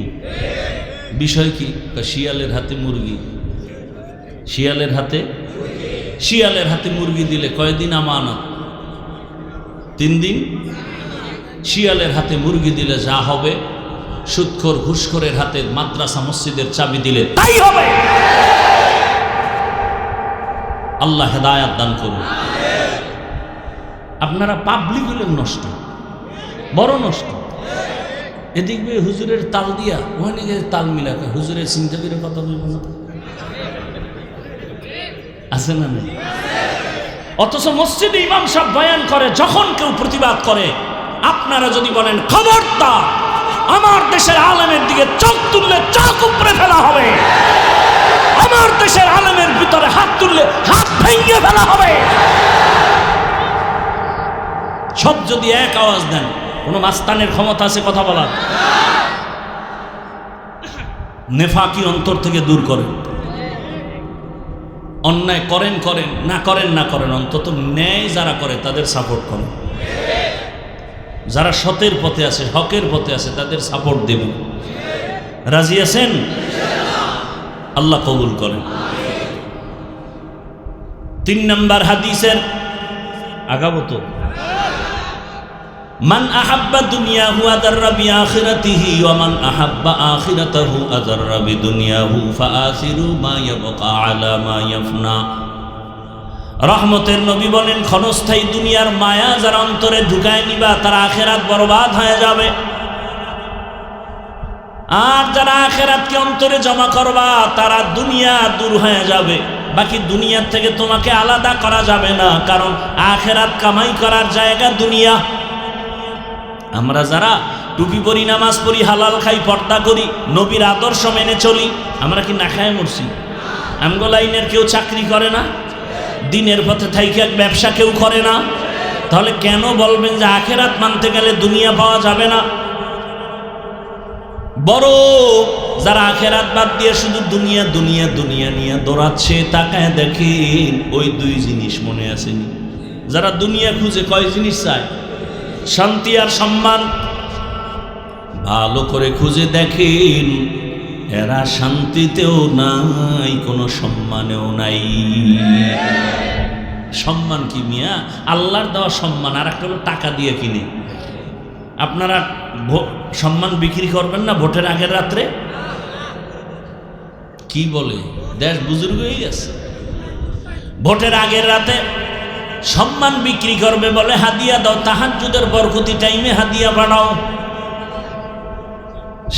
বিষয় কি? শিয়ালের হাতে মুরগি। শিয়ালের হাতে মুরগি দিলে কয়দিন আমানত? 3 দিন। শিয়ালের হাতে মুরগি দিলে যা হবে, সুদখোর ঘুষখোরের হাতে মাদ্রাসা মসজিদের চাবি দিলে তাই হবে। আল্লাহ হেদায়াত দান করুন। আপনারা পাবলিক হলেন নষ্ট, বড় নষ্ট। এদিক দিয়ে হুজুরের তাল দিয়া ওখানে গিয়ে তাল মিলাকে হুজুরের চিন্তা করে কথা বলব না, আছে না নেই? অথচ মসজিদে ইমাম সাহেব বয়ান করে, যখন কেউ প্রতিবাদ করে আপনারা যদি বলেন খবরদার আমার দেশের আলেমের দিকে চোখ তুললে চোখ উপরে ফেলা হবে, আমার দেশের আলেমের ভিতরে হাত তুললে হাত ভেঙে ফেলা হবে, সব যদি এক আওয়াজ দেন, কোন মাস্তানের ক্ষমতা আছে কথা বলার? নেফাকি অন্তর থেকে দূর করেন। অন্যায় করেন না করেন, অন্তত ন্যায় যারা করে তাদের সাপোর্ট করেন। যারা সতের পথে আছে, হকের পথে আছে, তাদের সাপোর্ট দেবেন। রাজি আছেন? আল্লাহ কবুল করেন। 3 নম্বর হাদিসের আগাবো তো, মান আহাব্বা দুনিয়াহু আদাররা বিআখিরাতিহি ওয়া মান আহাব্বা আখিরাতাহু আদাররা বিদুনিয়াহু ফাআসিরু মা ইয়াবকা আলা মা ইয়াফনা। রহমতের নবী বলেন, ক্ষণস্থায়ী দুনিয়ার মায়া যারা অন্তরে ঢুকায় নিবা তারা আখিরাত বরবাদ হয়ে যাবে, আর যারা আখিরাতকে অন্তরে জমা করবা তারা দুনিয়া দূর হয়ে যাবে। বাকি দুনিয়ার থেকে তোমাকে আলাদা করা যাবে না, কারণ আখিরাত কামাই করার জায়গা দুনিয়া। আমরা যারা টুপি পরি, নামাজ পড়ি, হালাল খাই, পর্দা করি, নবীর আদর্শ মেনে চলি, আমরা কি না খায় মরছি? আমগো লাইনের কেউ চাকরি করে না, দিনের পথে থাইকে ব্যবসা কেউ করে না, তাহলে কেন বলবেন যে আখিরাত মানতে গেলে দুনিয়া পাওয়া যাবে না? বড় যারা আখিরাত বাদ দিয়ে শুধু দুনিয়া দুনিয়া দুনিয়া নিয়ে দৌড়াচ্ছে, তাকায় দেখেন ওই 2 জিনিস মনে আসেনি। যারা দুনিয়া খুঁজে কয় জিনিস চায়? শান্তি আর সম্মান। ভালো করে খুঁজে দেখেন, এরা শান্তিতেও নাই, কোনো সম্মানেও নাই। সম্মান কি মিয়া? আল্লাহর দেওয়া সম্মান, আর একটা হলো টাকা দিয়ে কিনে। আপনারা সম্মান বিক্রি করবেন না ভোটের আগের রাত্রে? কি বলে, দেশ বুজুর্গ হয়ে গেছে। ভোটের আগের রাতে সম্মান বিক্রি করবে বলে হাদিয়া দাও, তাহাজ্জুদের বরকতি টাইমে হাদিয়া বানাও,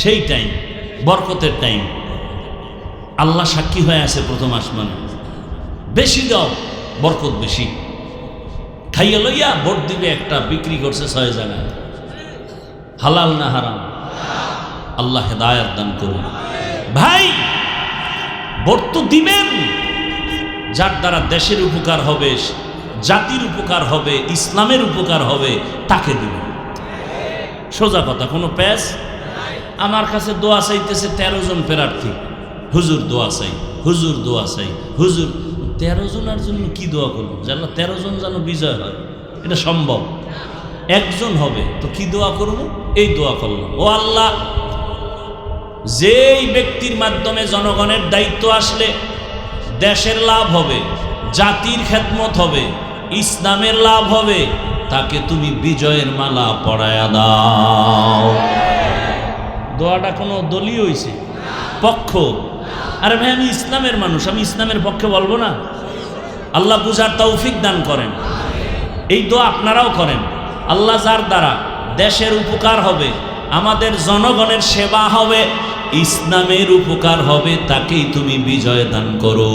সেই টাইম বরকতের টাইম। আল্লাহ সাক্ষী হয়ে আছে প্রথম আসমানে, বেশি দাও বরকত বেশি। খাইয়া লইয়া ভোট দিবে একটা, বিক্রি করছে 6 জায়গায়। হালাল না হারাম? আল্লাহ হেদায়াত দান করুন। ভাই ভোট তো দিবেন, যার দ্বারা দেশের উপকার হবে, জাতির উপকার হবে, ইসলামের উপকার হবে, তাকে দিবেন। সোজা কথা, কোনো প্যাস। আমার কাছে দোয়া চাইতেছে 13 জন প্রার্থী, হুজুর দোয়া চাই, হুজুর দোয়া চাই, হুজুর। 13 জনের জন্য কি দোয়া করবো? জানো 13 জন যেন বিজয় হয়, এটা সম্ভব? 1 জন হবে তো কি দোয়া করবো? এই দোয়া করলাম, ও আল্লাহ, যেই ব্যক্তির মাধ্যমে জনগণের দায়িত্ব আসলে দেশের লাভ হবে, জাতির খেদমত হবে, ইসলামের লাভ হবে, তাকে তুমি বিজয়ের মালা পরায়া দাও। দোয়াটা কোনো দলীয় হইছে পক্ষ? আরে ভাই, আমি ইসলামের মানুষ, আমি ইসলামের পক্ষে বলবো না? আল্লাহ বুঝার তৌফিক দান করেন। এই দোয়া আপনারাও করেন। আল্লাহ যার দ্বারা দেশের উপকার হবে, আমাদের জনগণের সেবা হবে, ইসলামের উপকার হবে, তাকেই তুমি বিজয় দান করো।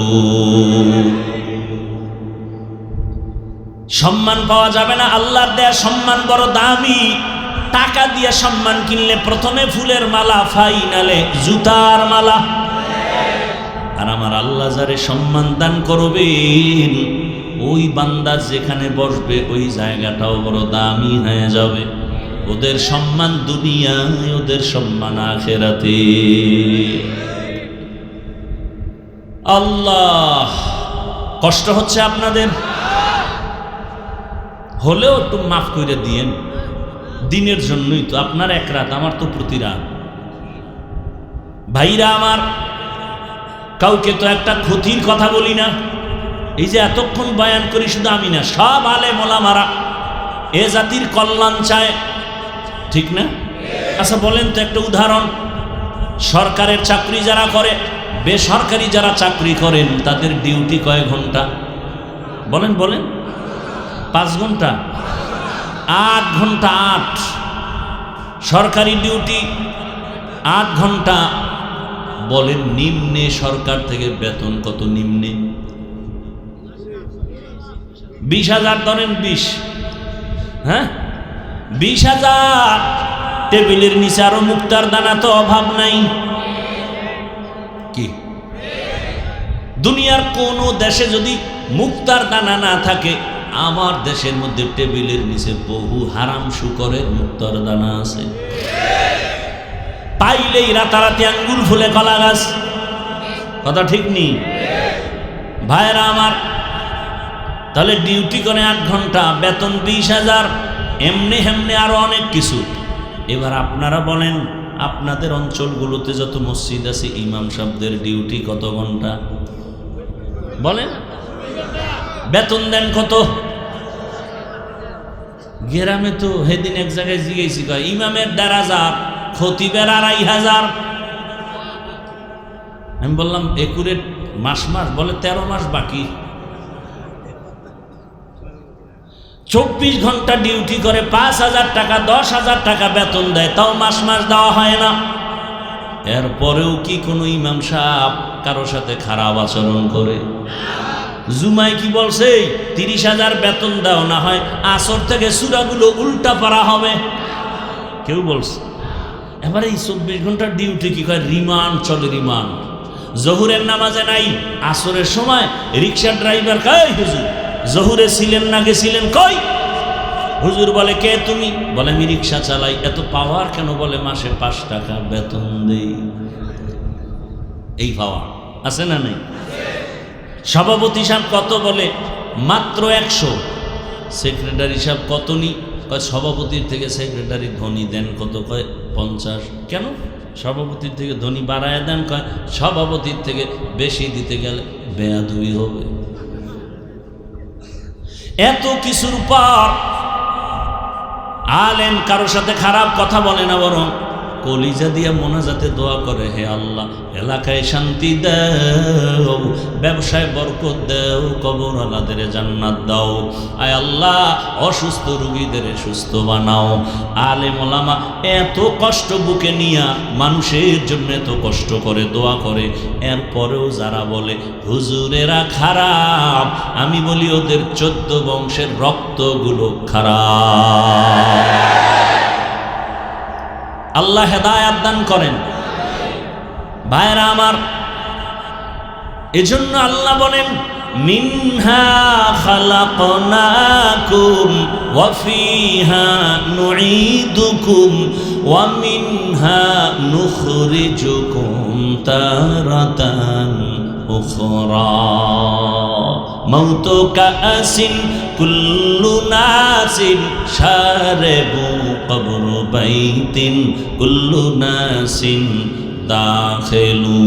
সম্মান পাওয়া যাবে না, আল্লাহর দেয়া সম্মান বড় দামি। টাকা দিয়ে সম্মান কিনলে প্রথমে ফুলের মালা, ফাইনালে জুতার মালা। আর আমার আল্লাহ যারে সম্মান দান করবেন, ওই বান্দা যেখানে বসবে ওই জায়গাটাও বড় দামি হয়ে যাবে। ওদের সম্মান দুনিয়ায়, ওদের সম্মান আখিরাতে। আল্লাহ, কষ্ট হচ্ছে আপনাদের, হলেও একটু মাফ করে দিয়েন। দিনের জন্যই তো, আপনার 1 রাত, আমার তো প্রতি রাত। ভাইরা আমার, কাউকে তো একটা ক্ষতির কথা বলি না। এই যে এতক্ষণ বয়ান করি, শুধু আমি না, সব আলেম ওলামারা এ জাতির কল্যাণ চায়, ঠিক না? আচ্ছা বলেন তো একটা উদাহরণ, সরকারের চাকরি যারা করে, বেসরকারি যারা চাকরি করেন, তাদের ডিউটি কয় ঘন্টা? বলেন বলেন। 5 ঘন্টা? 8 ঘন্টা। 8 সরকারি ডিউটি 8 ঘন্টা। বলেন নিম্নে সরকার থেকে বেতন কত? নিম্নে 20,000 ধরেন, 20, হ্যাঁ 20,000। টেবিলের নিচে আরো মুক্তার দানা তো অভাব নাই কি? দুনিয়ার কোন দেশে যদি মুক্তার দানা না থাকে, আমার দেশের মধ্যে টেবিলের নিচে বহু হারাম শুকরের মুক্তার দানা আছে। পাইলেই রাতারাতি আঙ্গুল ফুলে কলা গাছ। কথা ঠিক নেই ভাইরা আমার? তাহলে ডিউটি করে 8 ঘন্টা, বেতন 20,000, এমনি হেমনি আরো অনেক কিছু। এবার আপনারা বলেন, আপনাদের অঞ্চলগুলোতে যত মসজিদ আছে, ইমাম সাহেবদের ডিউটি কত ঘন্টা? বলেন। বেতন দেন কত? গ্রামে তো সেদিন এক জায়গায় জিজ্ঞেসি, ইমামের 1,500, খতিবের 2,500। আমি বললাম একুরেট মাস বলে 13 মাস বাকি। 24 ঘন্টা ডিউটি করে 5,000 টাকা, 10,000 টাকা বেতন দেয়, তাও মাস দেওয়া হয় না। এরপরেও কি কোনো ইমাম সাহেব কারো সাথে খারাপ আচরণ করে? জুমায় কি বলছে? 30,000 বেতন দাও, না হয় আসর থেকে সূরাগুলো উল্টা পড়া হবে, কেউ বলছে? এবারে এই 24 ঘন্টার ডিউটি কি কয়? রিমান্ড চলে, রিমান্ড। জহুরের নামাজে নাই, আসরের সময় রিক্সা ড্রাইভার কয়, হুজুর জহুরে ছিলেন না, গেছিলেন কই? হুজুর বলে কে তুমি? বলে আমি রিক্সা চালাই। এত পাওয়ার কেন? বলে মাসে 5 টাকা বেতন দেই। এই পাওয়ার আছে না নেই? সভাপতি সাহেব কত? বলে মাত্র 100। সেক্রেটারি সাহেব কত নি? কয় সভাপতির থেকে সেক্রেটারি ধনী দেন কত? কয় 50। কেন? সভাপতির থেকে ধনী বাড়ায় দেন। কয় সভাপতির থেকে বেশি দিতে গেলে বেয়াদবি হবে। এত কিছুর পর আলেম কারোর সাথে খারাপ কথা বলে না, বরং কলিজা দিয়া মোনাজাতে দোয়া করে, হে আল্লাহ এলাকায় শান্তি দাও, ব্যবসায় বরকত দাও, কবরওয়ালাদের জান্নাত দাও, আয় আল্লাহ অসুস্থ রোগীদের সুস্থ বানাও। আলেম ওলামা এত কষ্ট বুকে নিয়া মানুষের জন্য এত কষ্ট করে দোয়া করে, এরপরেও যারা বলে হুজুরেরা খারাপ, আমি বলি ওদের 14 বংশের রক্তগুলো খারাপ। আল্লাহ হেদায়াত দান করেন। ভাইরা আমার, এজন্য আল্লাহ বলেন মিনহা খালাকনাকুম ওয়া ফিহা নুঈদুকুম ওয়া মিনহা নুখরিজুকুম তারাতান উখরা মাউতু কাসিন কুল্লু নাসিন শারিবু কবরু বাইতিন কুল্লু নাসিন দাখিলু।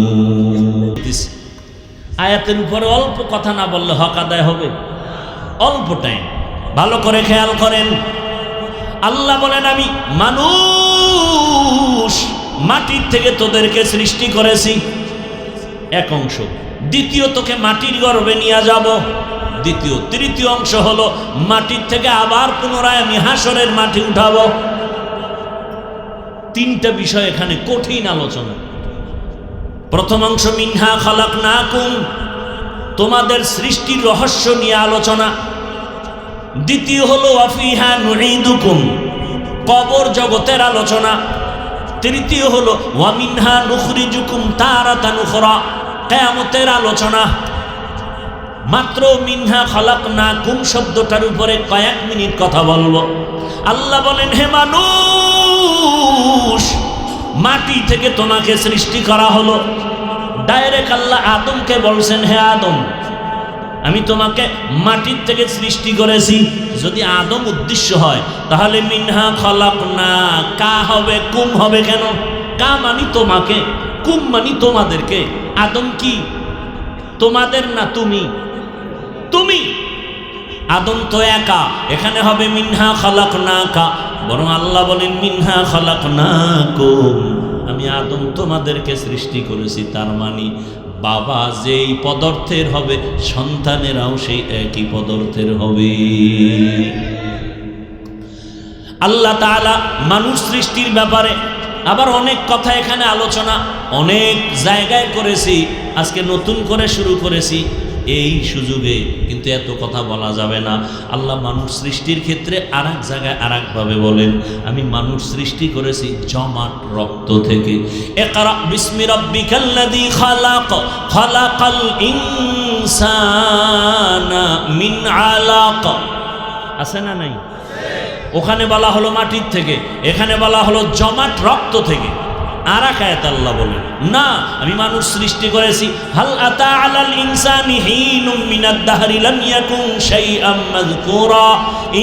আয়াতের উপরে অল্প কথা না বললে হক আদায় হবে? অল্প টাইম, ভালো করে খেয়াল করেন। আল্লাহ বলেন আমি মানুষ মাটির থেকে তোদেরকে সৃষ্টি করেছি, এক অংশ। দ্বিতীয়, তোকে মাটির গর্ভে নিয়ে যাব। দ্বিতীয়। তৃতীয় অংশ হলো মাটির থেকে আবার পুনরায় আমি হাসরের মাটি উঠাবো। 3টা বিষয় এখানে কঠিন আলোচনা। প্রথম অংশ মিনহা খালাকনাকুম, তোমাদের সৃষ্টির রহস্য নিয়ে আলোচনা। দ্বিতীয় হলো ওয়াফিহা নুঈদুকুম, কবর জগতের আলোচনা। তৃতীয় হলো ওয়া মিনহা নুখরিজুকুম তারাতান উখরা, কিয়ামতের আলোচনা। মাত্র মিনহা খালাকনাকুম শব্দটার উপরে কয়েক মিনিট কথা বলবো। আল্লাহ বলেন হে মানুষ, মাটি থেকে তোমাকে সৃষ্টি করা হলো। ডাইরেক্ট আল্লাহ আদমকে বলছেন, হে আদম আমি তোমাকে মাটির থেকে সৃষ্টি করেছি। যদি আদম উদ্দেশ্য হয় তাহলে মিনহা খালাকনা কা হবে, কুম হবে কেন? কা মানে তোমাকে, কুম মানি তোমাদেরকে। আদম কি তোমাদের না তুমি? তুমি। আদম তো একা, এখানে হবে মিনহা খালাকনাকা, বরং আল্লাহ বলেন মিনহা খালাকনাকুম, আমি আদম তোমাদেরকে সৃষ্টি করেছি। তার মানে বাবা যেই পদার্থের হবে সন্তানেরাও সেই একই পদার্থের হবে। আল্লাহ তাআলা মানুষ সৃষ্টির ব্যাপারে আবার অনেক কথা এখানে আলোচনা অনেক জায়গায় করেছি, আজকে নতুন করে শুরু করেছি এই সুযোগে, কিন্তু এত কথা বলা যাবে না। আল্লাহ মানুষ সৃষ্টির ক্ষেত্রে আর এক জায়গায় আর একভাবে বলেন, আমি মানুষ সৃষ্টি করেছি জমাট রক্ত থেকে। ইকরা বিসমি রাব্বিকাল্লাযী খালাক, খালাকাল ইনসানা মিন আলাক, আছে না নাই? ওখানে বলা হলো মাটির থেকে, এখানে বলা হলো জমাট রক্ত থেকে। আর এক আয়াত আল্লাহ বলেন, না আমি মানুষ সৃষ্টি করেছি হাল আতা আলাল ইনসানি হিনুম মিনাদ দাহরি লাম ইয়াকুন শাইআম মাযকুরা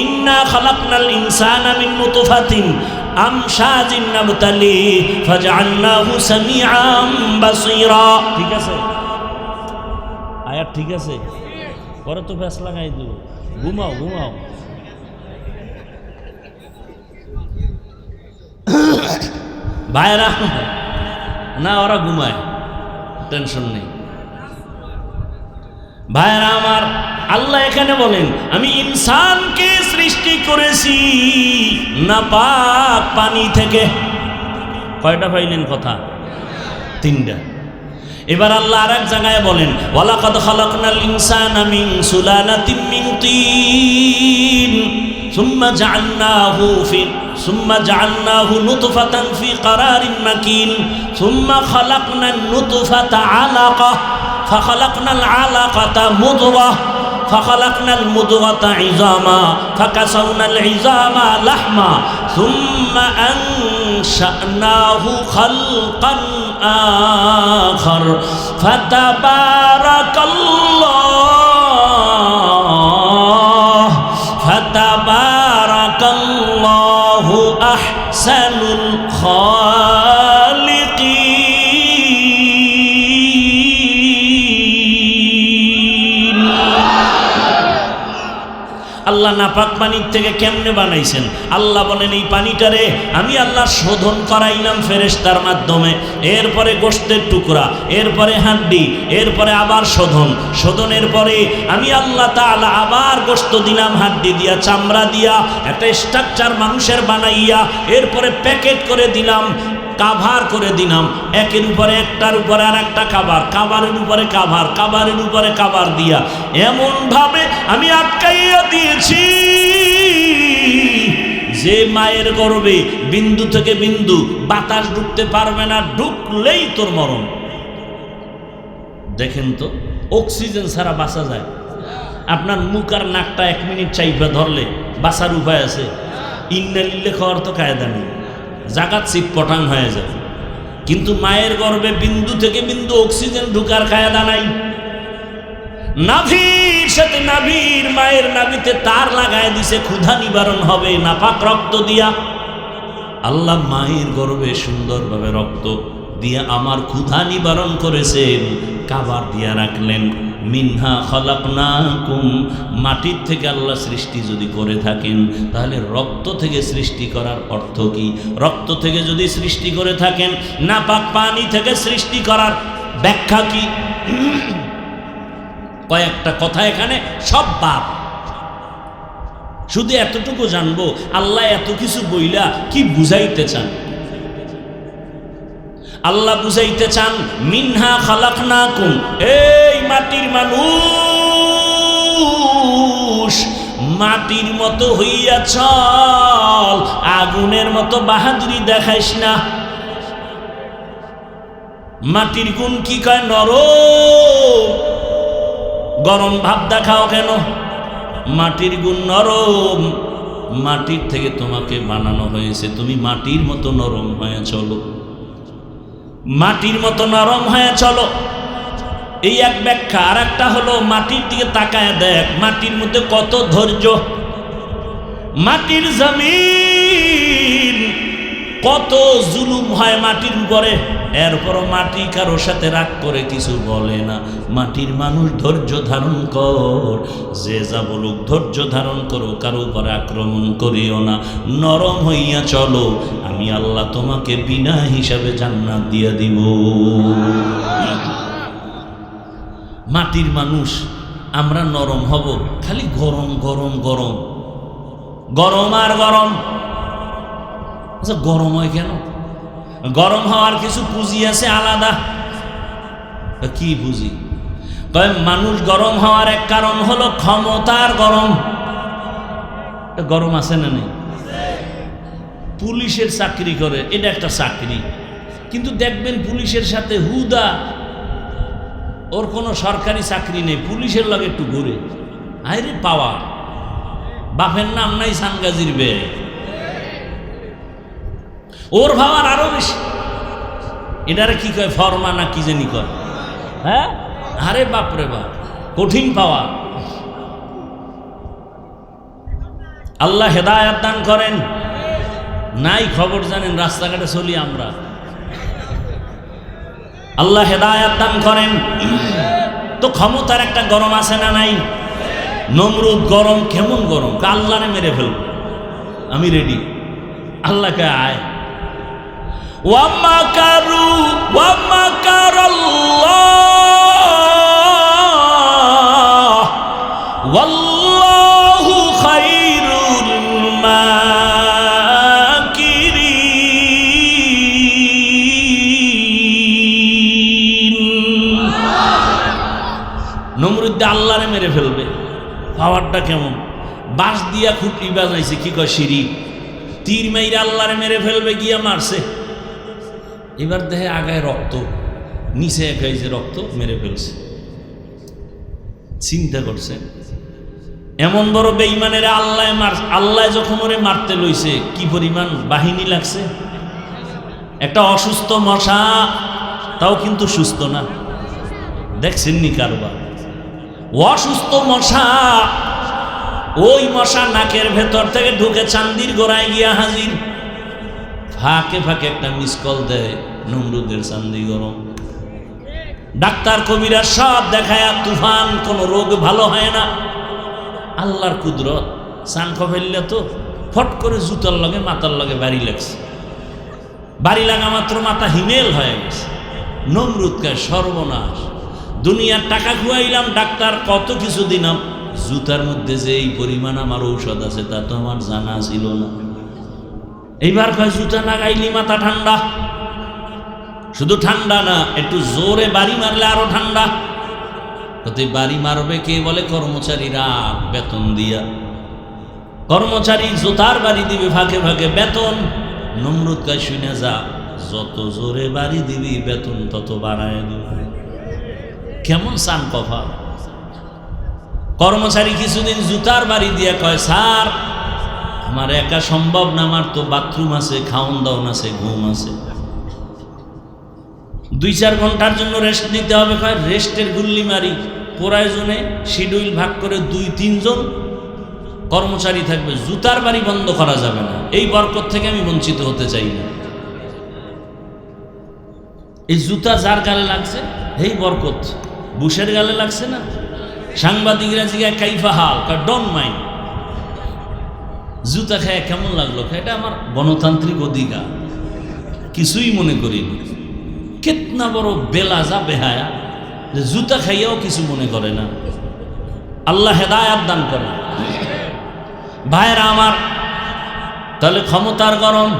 ইন্না খালাকনাল ইনসানা মিন নুতফাতিন আমশাজিন নাবতালি ফাজআলনাহু সামিআম বাসীরা। ঠিক আছে আয়াত? ঠিক আছে, পরে তো ফেস লাগাই দেব। ঘুমাও ঘুমাও। ভাইরা না, ওরা ঘুমায়, টেনশন নেই। ভাইরা আমার, আল্লাহ এখানে বলেন আমি ইনসানকে সৃষ্টি করেছি নাপাক পানি থেকে। কয়টা পাইলেন কথা? তিনটা। এবার আল্লাহ আর এক জায়গায় বলেন ওয়ালাকাদ খালাকনাল ইনসানা মিন সুলালাতিন মিন তিন ثم جعلناه نطفة في قرار مكين ثم خلقنا النطفة علقة فخلقنا العلقة مضغة فخلقنا المضغة عظاما فكسونا العظام لحما ثم أنشأناه خلقا آخر فتبارك الله أحسن الخالقين। আল্লাহ নাপাক পানির থেকে কেমনে বানাইছেন? আল্লাহ বলেন এই পানিটারে আমি আল্লাহ শোধন করাইলাম ফেরেশতার মাধ্যমে, এরপরে গোশতের টুকরা, এরপরে হাড্ডি, এরপরে আবার শোধনের পরে আমি আল্লাহ তাআলা আবার গোশত দিলাম, হাড্ডি দিয়া, চামড়া দিয়া একটা স্ট্রাকচার মানুষের বানাইয়া এরপরে প্যাকেট করে দিলাম, কাভার করে দিলাম, একের উপরে একটার উপরে আর একটা কাভার, কাভারের উপরে কাভার, কাভারের উপরে কাভার দিয়া এমন ভাবে আমি আটকাইয়া দিয়েছি যে মায়ের গর্ভে বিন্দু থেকে বিন্দু বাতাস ঢুকতে পারবে না, ঢুকলেই তোর মরণ। দেখেন তো, অক্সিজেন ছাড়া বাঁচা যায়? আপনার মুখ আর নাকটা 1 মিনিট চাইপা ধরলে বাঁচার উপায় আছে? ইন্নালিল্লাহ খাওয়ার তো কায়দা নেই, জাগাত চিটপটাং হয়ে যাবে। কিন্তু মায়ের গর্ভে বিন্দু থেকে বিন্দু অক্সিজেন ঢুকার কায়দা নাই। নাভির সাথে নাভির, মায়ের নাভিতে তার লাগায় দিছে, ক্ষুধা নিবারণ হবে নাপাক রক্ত দিয়া। আল্লাহ মায়ের গর্ভে সুন্দরভাবে রক্ত দিয়া আমার ক্ষুধা নিবারণ করেছেন, কাবার দিয়া রাখলেন। মিনহা খালাকনাকুম, মাটির থেকে আল্লাহ সৃষ্টি যদি করে থাকেন তাহলে রক্ত থেকে সৃষ্টি করার অর্থ কি? রক্ত থেকে যদি সৃষ্টি করে থাকেন, নাপাক পানি থেকে সৃষ্টি করার ব্যাখ্যা কি? কয়েকটা কথা এখানে সব বাদ। শুধু এতটুকু জানবো আল্লাহ এত কিছু বইলা কি বুঝাইতে চান। আল্লাহ বুঝাইতে চান মিনহা খালাকনাকুম, এই মাটির মানুষ মাটির মতো হইয়া চল, আগুনের মতো বাহাদুরি দেখাইস না। মাটির গুণ কি কয়? নরম। গরম ভাব দেখাও কেন? মাটির গুণ নরম, মাটির থেকে তোমাকে বানানো হয়েছে, তুমি মাটির মতো নরম হয়ে চলো, মাটির মতো নরম হয়ে চলো। এই এক ব্যাখ্যা। আর একটা হলো মাটির দিকে তাকায় দেখ, মাটির মধ্যে কত ধৈর্য। মাটির জমিন কত জুলুম হয় মাটির উপরে, এরপরও মাটি কারোর সাথে রাগ করে কিছু বলে না। মাটির মানুষ ধৈর্য ধারণ কর, যে যা বলুক ধৈর্য ধারণ করো, কারো উপরে আক্রমণ করিও না, নরম হইয়া চলো, আমি আল্লাহ তোমাকে বিনা হিসাবে জান্নাত দিয়ে দিব। মাটির মানুষ আমরা নরম হব, খালি গরম গরম গরম গরম আর গরম। আচ্ছা গরম হয় কেন? গরম হওয়ার কিছু পুঁজি আছে আলাদা। কি পুঁজি? মানুষ গরম হওয়ার এক কারণ হলো ক্ষমতার গরম। গরম আছে না নেই? পুলিশের চাকরি করে, এটা একটা চাকরি, কিন্তু দেখবেন পুলিশের সাথে হুদা ওর কোনো সরকারি চাকরি নেই, পুলিশের লগে একটু ঘুরে, আরে পাওয়া, বাপের নাম নাই সানগাজির বেয়ে, ওর ভাবার আরো বেশি। এটারে কি কয়, ফরমা না কি জানি কয়, হ্যাঁ? আরে বাপরে বাপ, কঠিন পাওয়া। আল্লাহ হেদায়েত দান করেন। নাই খবর জানেন, রাস্তাঘাটে চলি আমরা, আল্লাহ হেদায়েত দান করেন। তো ক্ষমতার একটা গরম আছে না নাই? নমরুদ গরম, কেমন গরম, আল্লাহরে মেরে ফেলব, আমি রেডি, আল্লাহকে আয়। ওয়ামাকারু ওয়ামাকারাল্লাহ ওয়াল্লাহু খায়রুল মাকিরিন। নমরুদ আল্লাহরে মেরে ফেলবে, পাওয়ারটা কেমন? বাঁশ দিয়া খুঁটি বাজাইছে, কি কয় সিঁড়ি, তীর মাইরা আল্লাহরে মেরে ফেলবে, গিয়া মারছে, এবার দেহে আগায় রক্ত, নিচে একাইছে রক্ত, মেরে ফেলছে। চিন্তা করছেন এমন বড় বেঈমানের আল্লাহ যখন ওরে মারতে লইছে, কি পরিমাণ বাহিনী লাগছে। একটা অসুস্থ মশা, তাও কিন্তু সুস্থ না, দেখছেন নি কারবার? অসুস্থ মশা, ওই মশা নাকের ভেতর থেকে ঢুকে চান্দির গোড়ায় গিয়া হাজির, ফাঁকে ফাঁকে একটা মিস কল দেয়, নমরুদের চান্দি গরম। ডাক্তার কবিরা সব দেখায় তুফান, কোন রোগ ভালো হয় না। আল্লাহর কুদরত, চানক ফেললে তো ফট করে জুতার লগে মাথার লগে বাড়ি লাগছে, বাড়ি লাগা মাত্র মাথা হিমেল হয়ে গেছে। নমরুদ কে সর্বনাশ, দুনিয়ার টাকা খুয়াইলাম, ডাক্তার কত কিছু দিলাম, জুতার মধ্যে যে এই পরিমাণ আমার ঔষধ আছে তা তো আমার জানা ছিল না। এইবার কয় জুতা লাগাইলি মাথা ঠান্ডা, শুধু ঠান্ডা না, একটু জোরে বাড়ি মারলে আরো ঠান্ডা। বাড়ি মারবে কে? বলে কর্মচারীরা, বেতন দিয়া। কর্মচারী জুতার বাড়ি দিবে ফাঁকে ফাঁকে, বেতন। নমরুদ কয় শুনে যা, যত জোরে বাড়ি দিবি বেতন তত বাড়ায় দিবে। কেমন চান কফা। কর্মচারী কিছুদিন জুতার বাড়ি দিয়ে কয়, স্যার আমার একা সম্ভব না, আমার তো বাথরুম আছে, খাওন দাওন আছে, ঘুম আছে, 2-4 ঘন্টার জন্য রেস্ট নিতে হবে। কয় রেস্টের গুল্লি মারি, প্রয়োজনে শিডিউল ভাগ করে 2-3 জন কর্মচারী থাকবে, জুতার বাড়ি বন্ধ করা যাবে না। এই বরকত থেকে আমি বঞ্চিত হতে চাই না। এই জুতা যার গালে লাগছে এই বরকত, বুশের গালে লাগছে না। সাংবাদিকরা জিজ্ঞাসা কাইফা হাল, ডোন্ট মাইন্ড। জুতা খায় কেমন লাগলো? এটা আমার গণতান্ত্রিক অধিকার, কিছুই মনে করিনি। কেতনা বড় বেলাজা বেহায়া, যে জুতা খাইয়াও কিছু মনে করে না। আল্লাহ হেদায়াত দান করে। ভাইরা আমার, তাহলে ক্ষমতার গরম।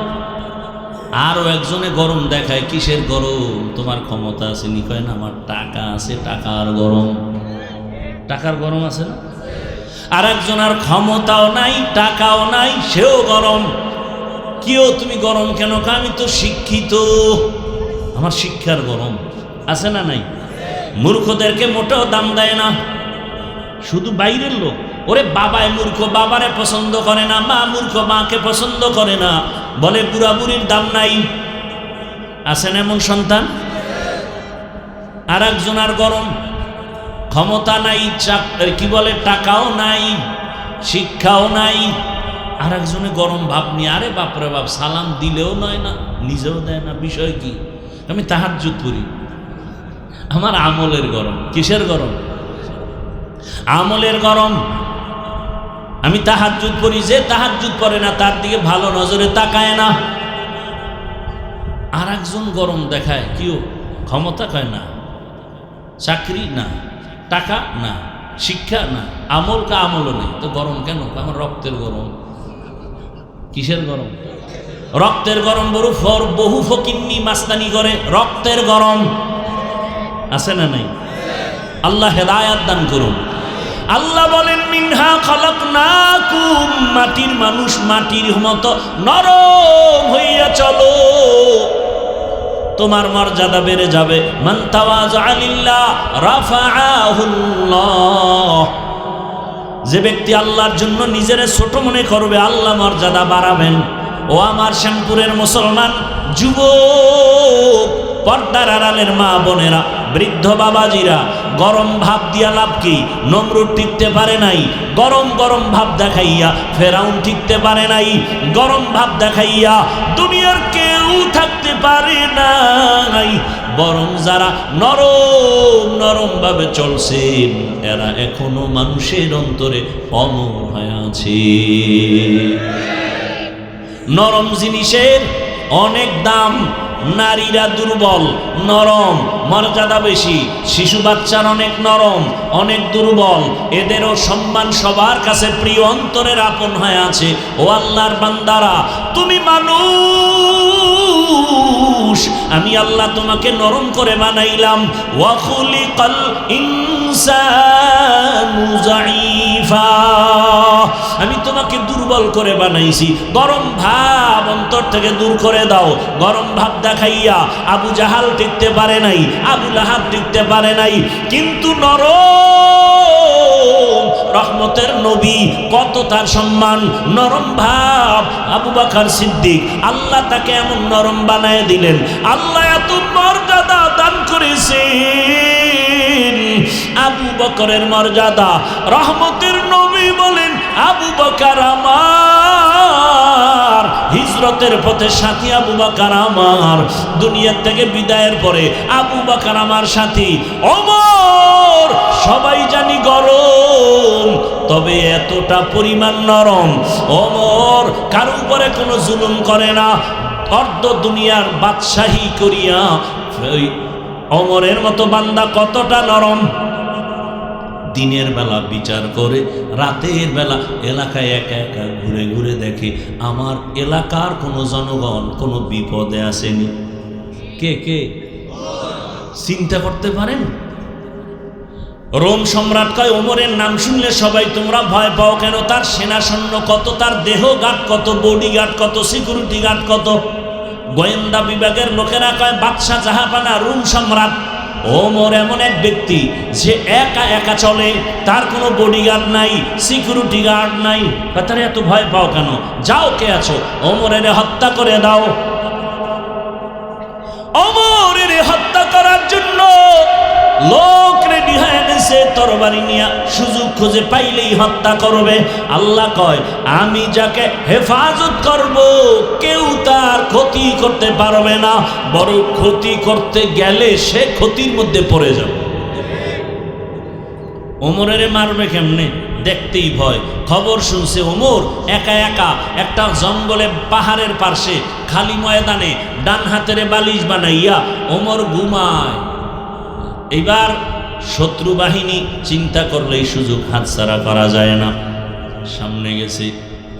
আরো একজনে গরম দেখায়, কিসের গরম? তোমার ক্ষমতা আছে নি? কয় না, আমার টাকা আছে, টাকার গরম। টাকার গরম আছে না? আর একজনের ক্ষমতাও নাই, টাকাও নাই, সেও গরম। কেউ তুমি গরম কেন? আমি তো শিক্ষিত, আমার শিক্ষার গরম। আছে না নাই? মূর্খদেরকে মোটেও দাম দেয় না, শুধু বাইরের লোক। ওরে বাবায় মূর্খ, বাবারে পছন্দ করে না, মা মূর্খ, মাকে পছন্দ করে না, বলে বুড়া বুড়ির দাম নাই। আছেন এমন সন্তান? আর একজনের গরম, ক্ষমতা নাই, কি বলে, টাকাও নাই, শিক্ষাও নাই, আর একজনে গরম ভাব নিয়ে, আরে বাপরে বাপ, সালাম দিলেও নয় না, নিজেও দেয় না, বিষয় কি? আমি তাহাজ্জুদ পড়ি, আমার আমলের গরম। কিসের গরম? আমলের গরম। আমি তাহাজ্জুদ পড়ি, যে তাহাজ্জুদ পড়ে না তার দিকে ভালো নজরে তাকায় না। আর একজন গরম দেখায়, কিও ক্ষমতা কয় না, চাকরি না, টাকা না, শিক্ষা না, আমল কা আমলও নেই, তো গরম কেন? আমার রক্তের গরম। কিসের গরম? রক্তের গরম। বহু ফকিন্নি মাস্তানি করে, রক্তের গরম আছে না নাই? আল্লাহ হেদায়াত দান করুন। আল্লাহ বলেন মিনহা খালাকনাকুম, মাটির মানুষ মাটির মতো নরম হইয়া চলো, তোমার মর্যাদা বেড়ে যাবে। মান তাওয়াজা লিল্লাহ রাফাআহুল্লাহ, যে ব্যক্তি আল্লাহর জন্য নিজের ছোট মনে করবে, আল্লাহ মর্যাদা বাড়াবেন। ও আমার শ্যামপুরের মুসলমান যুবক, পর্দার আড়ালের মা বোনেরা, বৃদ্ধ বাবাজিরা, গরম ভাব দিয়া লাভ কি? নমরুদ টিকতে পারে নাই, গরম গরম ভাব দেখাইয়া ফেরাউন টিকতে পারে নাই, গরম ভাব দেখাইয়া দুনিয়ার কেউ থাকতে পারে নাই। বরং যারা নরম নরম ভাবে চলছেন, এরা এখনো মানুষের অন্তরে অমর হয়ে আছে। নরম জিনিসের অনেক দাম। নারীরা দুর্বল, নরম, মর্যাদা বেশি। শিশু বাচ্চার অনেক নরম, অনেক দুর্বল, এদেরও সম্মান সবার কাছে প্রিয়, অন্তরের আপন হয়ে আছে। ও আল্লাহর বান্দারা, তুমি মানুষ, আমি আল্লাহ তোমাকে নরম করে বানাইলাম। ওয়া খুলিকাল ইনসানু যায়ীফা, আমি তোমাকে দুর্বল করে বানাইছি। গরম ভাব অন্তর থেকে দূর করে দাও। গরম ভাব দেখাইয়া আবু জাহাল টিকতে পারে নাই, আবু লাহাব টিকতে পারে নাই, কিন্তু নরম রহমতের নবী, কত তার সম্মান। নরম ভাব আবু বকর সিদ্দিক, আল্লাহ তাকে এমন নরম বানায় দিলেন। আল্লাহ এত মর্যাদা দান করেছেন। আবু বকরের মর্যাদা, রহমতের নবী বলেন, আবু বকর আমার, হিজরতের পথে সাথী আবু বকর আমার, দুনিয়ার থেকে বিদায়ের পরে আবু বকর আমার সাথী। ওমর সবাই জানি গরম, তবে এতটা পরিমাণ নরম। ওমর কারো উপরে কোনো জুলুম করে না, অর্ধ দুনিয়ার বাদশাহী করিয়া। ওমরের মতো বান্দা কতটা নরম। দিনের বেলা বিচার করে, রাতের বেলা এলাকায় একা একা ঘুরে ঘুরে দেখে আমার এলাকার কোনো জনগণ কোনো বিপদে আসেনি। কে কে চিন্তা করতে পারেন? রোম সম্রাট কয়, ওমরের নাম শুনলে সবাই তোমরা ভয় পাও কেন? তার সেনা সৈন্য কত, তার দেহ গার্ড কত, বডি গার্ড কত, সিকিউরিটি গার্ড কত। গোয়েন্দা বিভাগের লোকেরা কয়, বাদশাহ জাহাপানা রোম সম্রাট। ওমর এমন এক ব্যক্তি যে একা একা চলে, তার কোনো বডিগার্ড নাই, সিকিউরিটি গার্ড নাই। তারা এত ভয় পাও কেন? যাও, কে আছো, ওমরের হত্যা করে দাও। ওমরের হত্যা করার জন্য লোক রেডি হয়ে গেছে, তরবারি নিয়ে সুযোগ খুঁজে পাইলেই হত্যা করবে। আল্লাহ কয়, আমি যাকে হেফাজত করব কেউ তার ক্ষতি করতে পারবে না, বড় ক্ষতি করতে গেলে সে ক্ষতির মধ্যে পড়ে যাবে। ওমরের মারবে কেমনে? দেখতেই ভয়। খবর শুনছে ওমর একা একা একটা জঙ্গলে পাহাড়ের পাশে খালি ময়দানে ডান হাতের বালিশ বানাইয়া ওমর ঘুমায়। এবার শত্রু বাহিনী চিন্তা করলে এই সুযোগ হাতছাড়া করা যায় না। সামনে গেছে,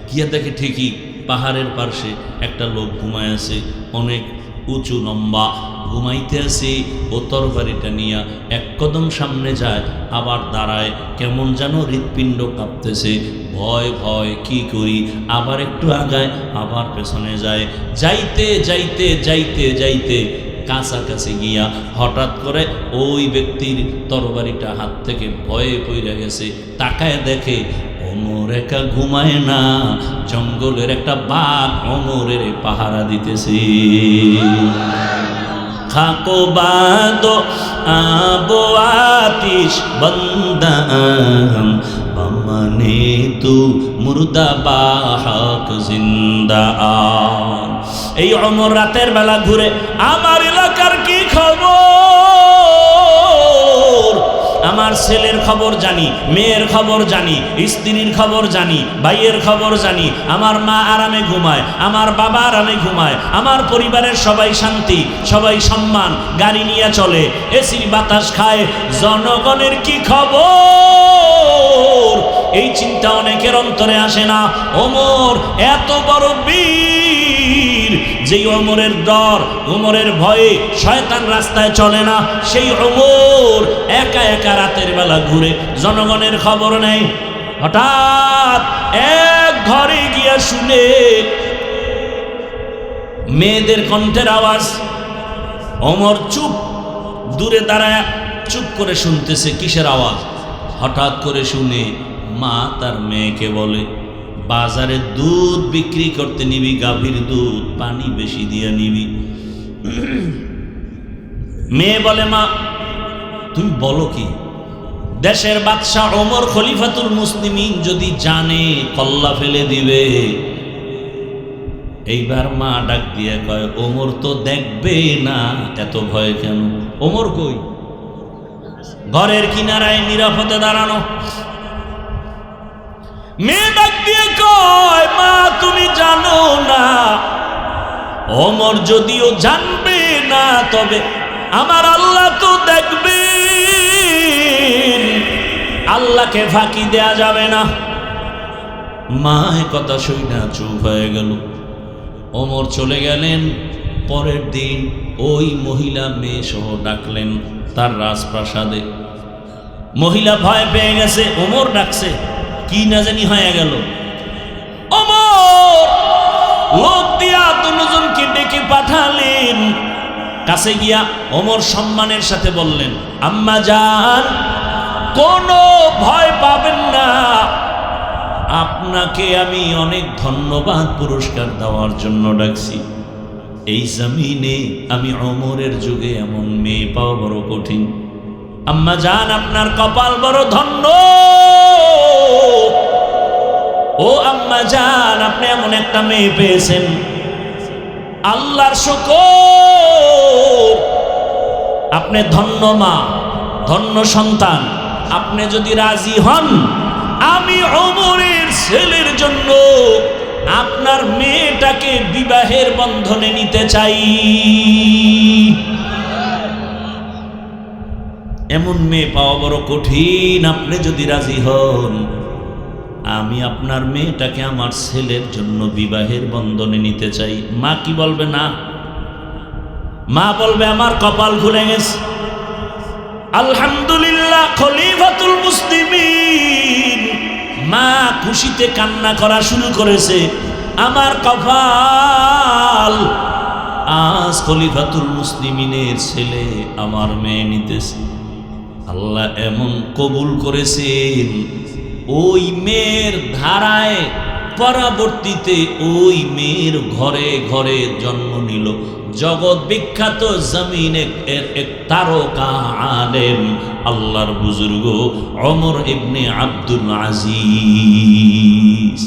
গিয়ে দেখে ঠিকই পাহাড়ের পাশে একটা লোক ঘুমায় আছে, অনেক উঁচু লম্বা, ঘুমাইতে আছে। ও তরবারিটা নিয়ে এক কদম সামনে যায়, আবার দাঁড়ায়, কেমন যেন হৃৎপিণ্ড কাঁপতেছে। ভয় ভয় কি করি, আবার একটু আগায়, আবার পেছনে যায়। যাইতে যাইতে যাইতে যাইতে কাছাকাছি গিয়া হঠাৎ করে ওই ব্যক্তির তরবারিটা হাত থেকে ভয়ে পড়ে গেছে। তাকায় দেখে ওমর একা ঘুমায় না, জঙ্গলের একটা বাঘ ওমরের পাহারা দিতেছে। খাকো বাদো আবো আতিশ বন্দাম, মানে তু মুর্দা বাহক জিন্দা আন। এই ওমর রাতের বেলা ঘুরে আমার এলাকার কি খবর, আমার ছেলের খবর জানি, মেয়ের খবর জানি, স্ত্রীর খবর জানি, ভাইয়ের খবর জানি। আমার মা আরামে ঘুমায়, আমার বাবা আরামে ঘুমায়, আমার পরিবারের সবাই শান্তি, সবাই সম্মান, গাড়ি নিয়ে চলে, এসির বাতাস খায়। জনগণের কি খবর, এই চিন্তা অনেকের অন্তরে আসে না। ওমর এত বড় বীর, যেই ওমরের ডর, ওমরের ভয়ে শয়তান রাস্তায় চলে না, সেই ওমর একা একা রাতের বেলা ঘুরে জনগণের খবর নেই। হঠাৎ এক ঘরে গিয়া শুনে মেয়েদের কণ্ঠের আওয়াজ। ওমর চুপ, দূরে দাঁড়ায় চুপ করে শুনতেছে কিসের আওয়াজ। হঠাৎ করে শুনে মা তার মেয়েকে বলে, বাজারে দুধ বিক্রি করতে নিবি, গাভীর দুধ, পানি বেশি দিয়ে নিবি। মেয়ে বলে, মা তুমি বলো কি? দেশের বাদশাহ ওমর খলিফাতুল মুসলিমিন যদি জানে কল্লা ফেলে দিবে। এইবার মা ডাক দিয়ে কয়, ওমর তো দেখবে না, এত ভয় কেন? ওমর কই? ঘরের কিনারায় নিরাপদে দাঁড়ানো। মেয়ে ডাক দিয়ে কয়, মা তুমি জানো না, ওমর যদিও জানবে না, তবে আমার আল্লাহ তো দেখবে, আল্লাহকে ফাঁকি দেয়া যাবে না। মা কথা শুনে চুপ হয়ে গেল। ওমর চলে গেলেন। পরের দিন ওই মহিলা মেয়ে সহ ডাকলেন তার রাজপ্রাসাদে। মহিলা ভয় পেয়ে গেছে, ওমর ডাকছে, কি না জানি হয়ে গেল। ওমর লোক দিয়া দুজনকে ডেকে পাঠালেন। কাছে গিয়া ওমর সম্মানের সাথে বললেন, আম্মা জান, কোনো ভয় পাবেন না, আপনাকে আমি অনেক ধন্যবাদ পুরস্কার দেওয়ার জন্য ডাকছি। এই জমিনে আমি ওমরের যুগে এমন মেয়ে পাওয়া বড় কঠিন। আম্মা জান, আপনার কপাল বড় ধন্য। ও আম্মা জান, আপনি এমন একটা মেয়ে পেয়েছেন, আল্লাহর শুকর। আপনি ধন্য মা, ধন্য সন্তান। আপনি যদি রাজি হন, আমি ওমরের ছেলের জন্য আপনার মেয়েটাকে বিবাহের বন্ধনে নিতে চাই। এমন মেয়ে পাওয়া বড় কঠিন। আপনি যদি রাজি হন, আমি আপনার মেয়েটাকে আমার ছেলের জন্য বিবাহের বন্ধনে নিতে চাই। মা কি বলবে? না, মা বলবে আমার কপাল খুলে গেছে। আলহামদুলিল্লাহ, খলিফাতুল মুসলিমিন। মা খুশিতে কান্না করা শুরু করেছে, আমার কপাল, আজ খলিফাতুল মুসলিমিনের ছেলে আমার মেয়ে নিতেছে। আল্লাহ এমন কবুল করেছেন, ওই মেয়ের ধারায় পরবর্তীতে ওই মেয়ের ঘরে ঘরে জন্ম নিল জগৎ বিখ্যাত জমিনে এক তারকা আলেম, আল্লাহর বুজুর্গ ওমর ইবনে আব্দুল আজিজ।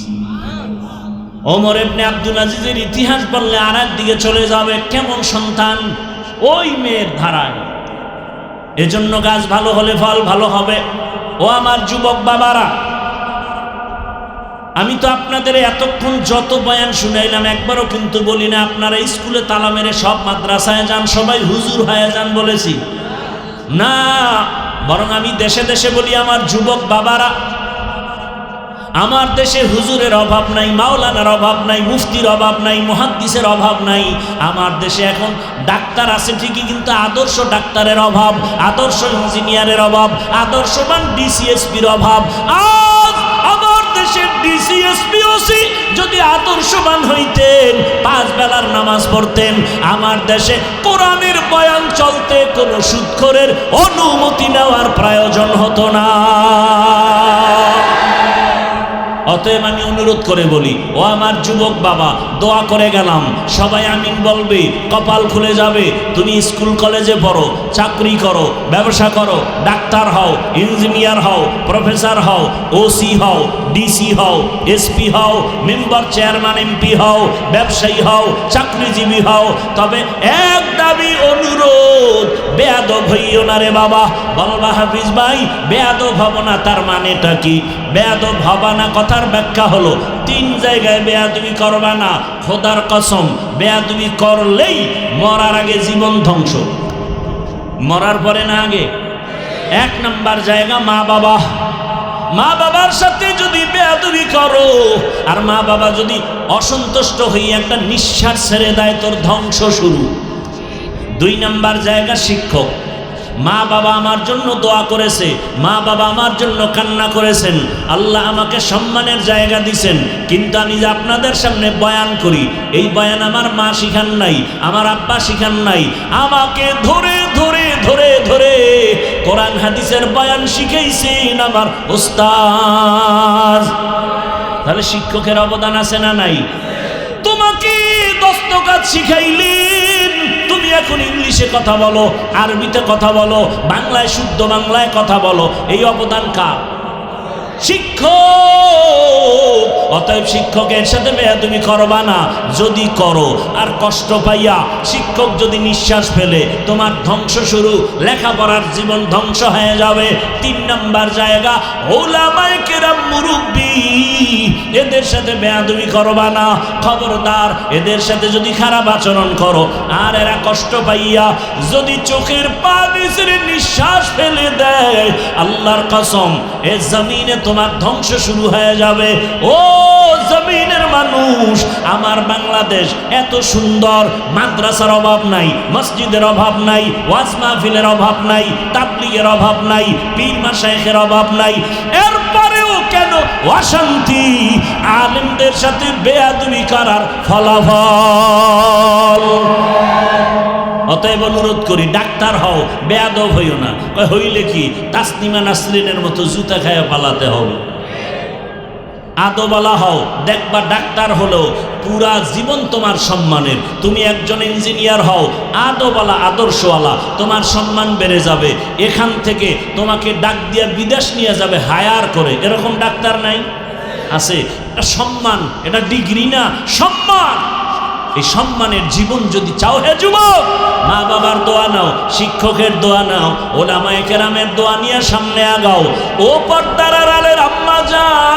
ওমর ইবনে আব্দুল আজিজের ইতিহাস বললে আর একদিকে চলে যাবে। কেমন সন্তান, ওই মেয়ের ধারায়। এজন্য গাছ ভালো হলে ফল ভালো হবে। ও আমার যুবক বাবারা, আমি তো আপনাদের এতক্ষণ যত বয়ান শুনাইলাম, একবারও কিন্তু বলি না আপনারা স্কুলে তালা মেরে সব মাদ্রাসায় যান, সবাই হুজুর হয়ে যান বলেছি না। বরং আমি দেশে দেশে বলি, আমার যুবক বাবারা, আমার দেশে হুজুরের অভাব নাই, মাওলানার অভাব নাই, মুফতির অভাব নাই, মুহাদ্দিসের অভাব নাই। আমার দেশে এখন ডাক্তার আছে ঠিকই, কিন্তু আদর্শ ডাক্তারের অভাব, আদর্শ ইঞ্জিনিয়ারের অভাব, আদর্শবান ডিসিএসপির অভাব। আজ আমার দেশের ডিসিএসপিওসি যদি আদর্শবান হইতেন, 5 বেলার নামাজ পড়তেন, আমার দেশে কোরআনের বয়ান চলতে কোনো সুদখোরের অনুমতি নেওয়ার প্রয়োজন হতো না। অতএব আমি অনুরোধ করে বলি, ও আমার যুবক বাবা, দোয়া করে গেলাম, সবাই আমিন বলবে, কপাল খুলে যাবে। তুমি স্কুল কলেজে পড়ো, চাকরি করো, ব্যবসা করো, ডাক্তার হও, ইঞ্জিনিয়ার হও, প্রফেসর হও, ওসি হও, ডিসি হও, এসপি হও, মেম্বার, চেয়ারম্যান, এমপি হও, ব্যবসায়ী হও, চাকরিজীবী হও, তবে এক দাবি অনুরোধ, বেয়াদব হইও না রে বাবা। বলবা হাফিজ ভাই বেয়াদব হব না, তার মানেটা কি? বেয়াদব হবা না কথার ব্যাখ্যা হলো 3 জায়গায় বেয়াদবি করবা না। খোদার কসম, বেয়াদবি করলেই মরার আগে জীবন ধ্বংস, মরার পরে না আগে। 1 নাম্বার জায়গা মা বাবা। মা বাবার সাথে যদি বেয়াদবি করো, আর মা বাবা যদি অসন্তুষ্ট হয়ে একটা নিঃশ্বাস ছেড়ে দেয়, তোর ধ্বংস শুরু। 2 নাম্বার জায়গা শিক্ষক। মা বাবা আমার জন্য দোয়া করেছে, মা বাবা আমার জন্য কান্না করেছেন, আল্লাহ আমাকে সম্মানের জায়গা দিছেন, কিন্তু আমি যে আপনাদের সামনে বয়ান করি, এই বয়ান আমার মা শিখান নাই, আমার আব্বা শিখান নাই, আমাকে ধরে ধরে ধরে ধরে কোরআন হাদিসের বয়ান শিখাইছেন আমার উস্তাদ। তাহলে শিক্ষকের অবদান আছে না নাই? তোমাকে দস্তকাত শিখাইলেন, তুমি এখন ইংলিশে কথা বলো, আরবিতে কথা বলো, বাংলায় শুদ্ধ বাংলায় কথা বলো, এই অবদান কার? শিক্ষক। অতএব শিক্ষকের সাথে বেয়াদবি করবা না। যদি করো আর কষ্ট পাইয়া শিক্ষক যদি নিঃশ্বাস ফেলে, তোমার ধ্বংস শুরু, লেখাপড়ার জীবন ধ্বংস হয়ে যাবে। 3 নাম্বার জায়গা উলামায়ে কেরাম, মুরব্বী, এদের সাথে বেয়াদবি করবা না। খবরদার, এদের সাথে যদি খারাপ আচরণ করো আর এরা কষ্ট পাইয়া যদি চোখের পানি ছেড়ে নিঃশ্বাস ফেলে দেয়, আল্লাহর কসম, এ জমিনে তোমার ধ্বংস শুরু হয়ে যাবে। ও জমিনের মানুষ, আমার বাংলাদেশ এত সুন্দর, মাদ্রাসার অভাব নাই, মসজিদের অভাব নাই, ওয়াজ মাহফিলের অভাব নাই, তাবলীগের অভাব নাই, পীর মাশায়েখের অভাব নাই, এরপরেও কেন অশান্তি? আলেমদের সাথে বেয়াদবি করার ফলাফল। অতএব অনুরোধ করি, ডাক্তার হও, বেয়াদব হইও না। হইলে কি তাসনিমা নাসরিনের মতো জুতা খায় পালাতে হবে? আদবালা হও, দেখবা ডাক্তার হলেও পুরা জীবন তোমার সম্মানের। তুমি একজন ইঞ্জিনিয়ার হও, আদবালা, আদর্শওয়ালা, তোমার সম্মান বেড়ে যাবে। এখান থেকে তোমাকে ডাক দিয়া বিদেশ নিয়ে যাবে হায়ার করে, এরকম ডাক্তার নাই? আছে। এটা সম্মান, এটা ডিগ্রি না, সম্মান। এই সম্মানের জীবন যদি চাও, হে যুবক, মা বাবার দোয়া নাও, শিক্ষকের দোয়া নাও, উলামায়ে কেরামের দোয়া নিয়ে সামনে আগাও। ও পর্দার আড়ালের আম্মা জান,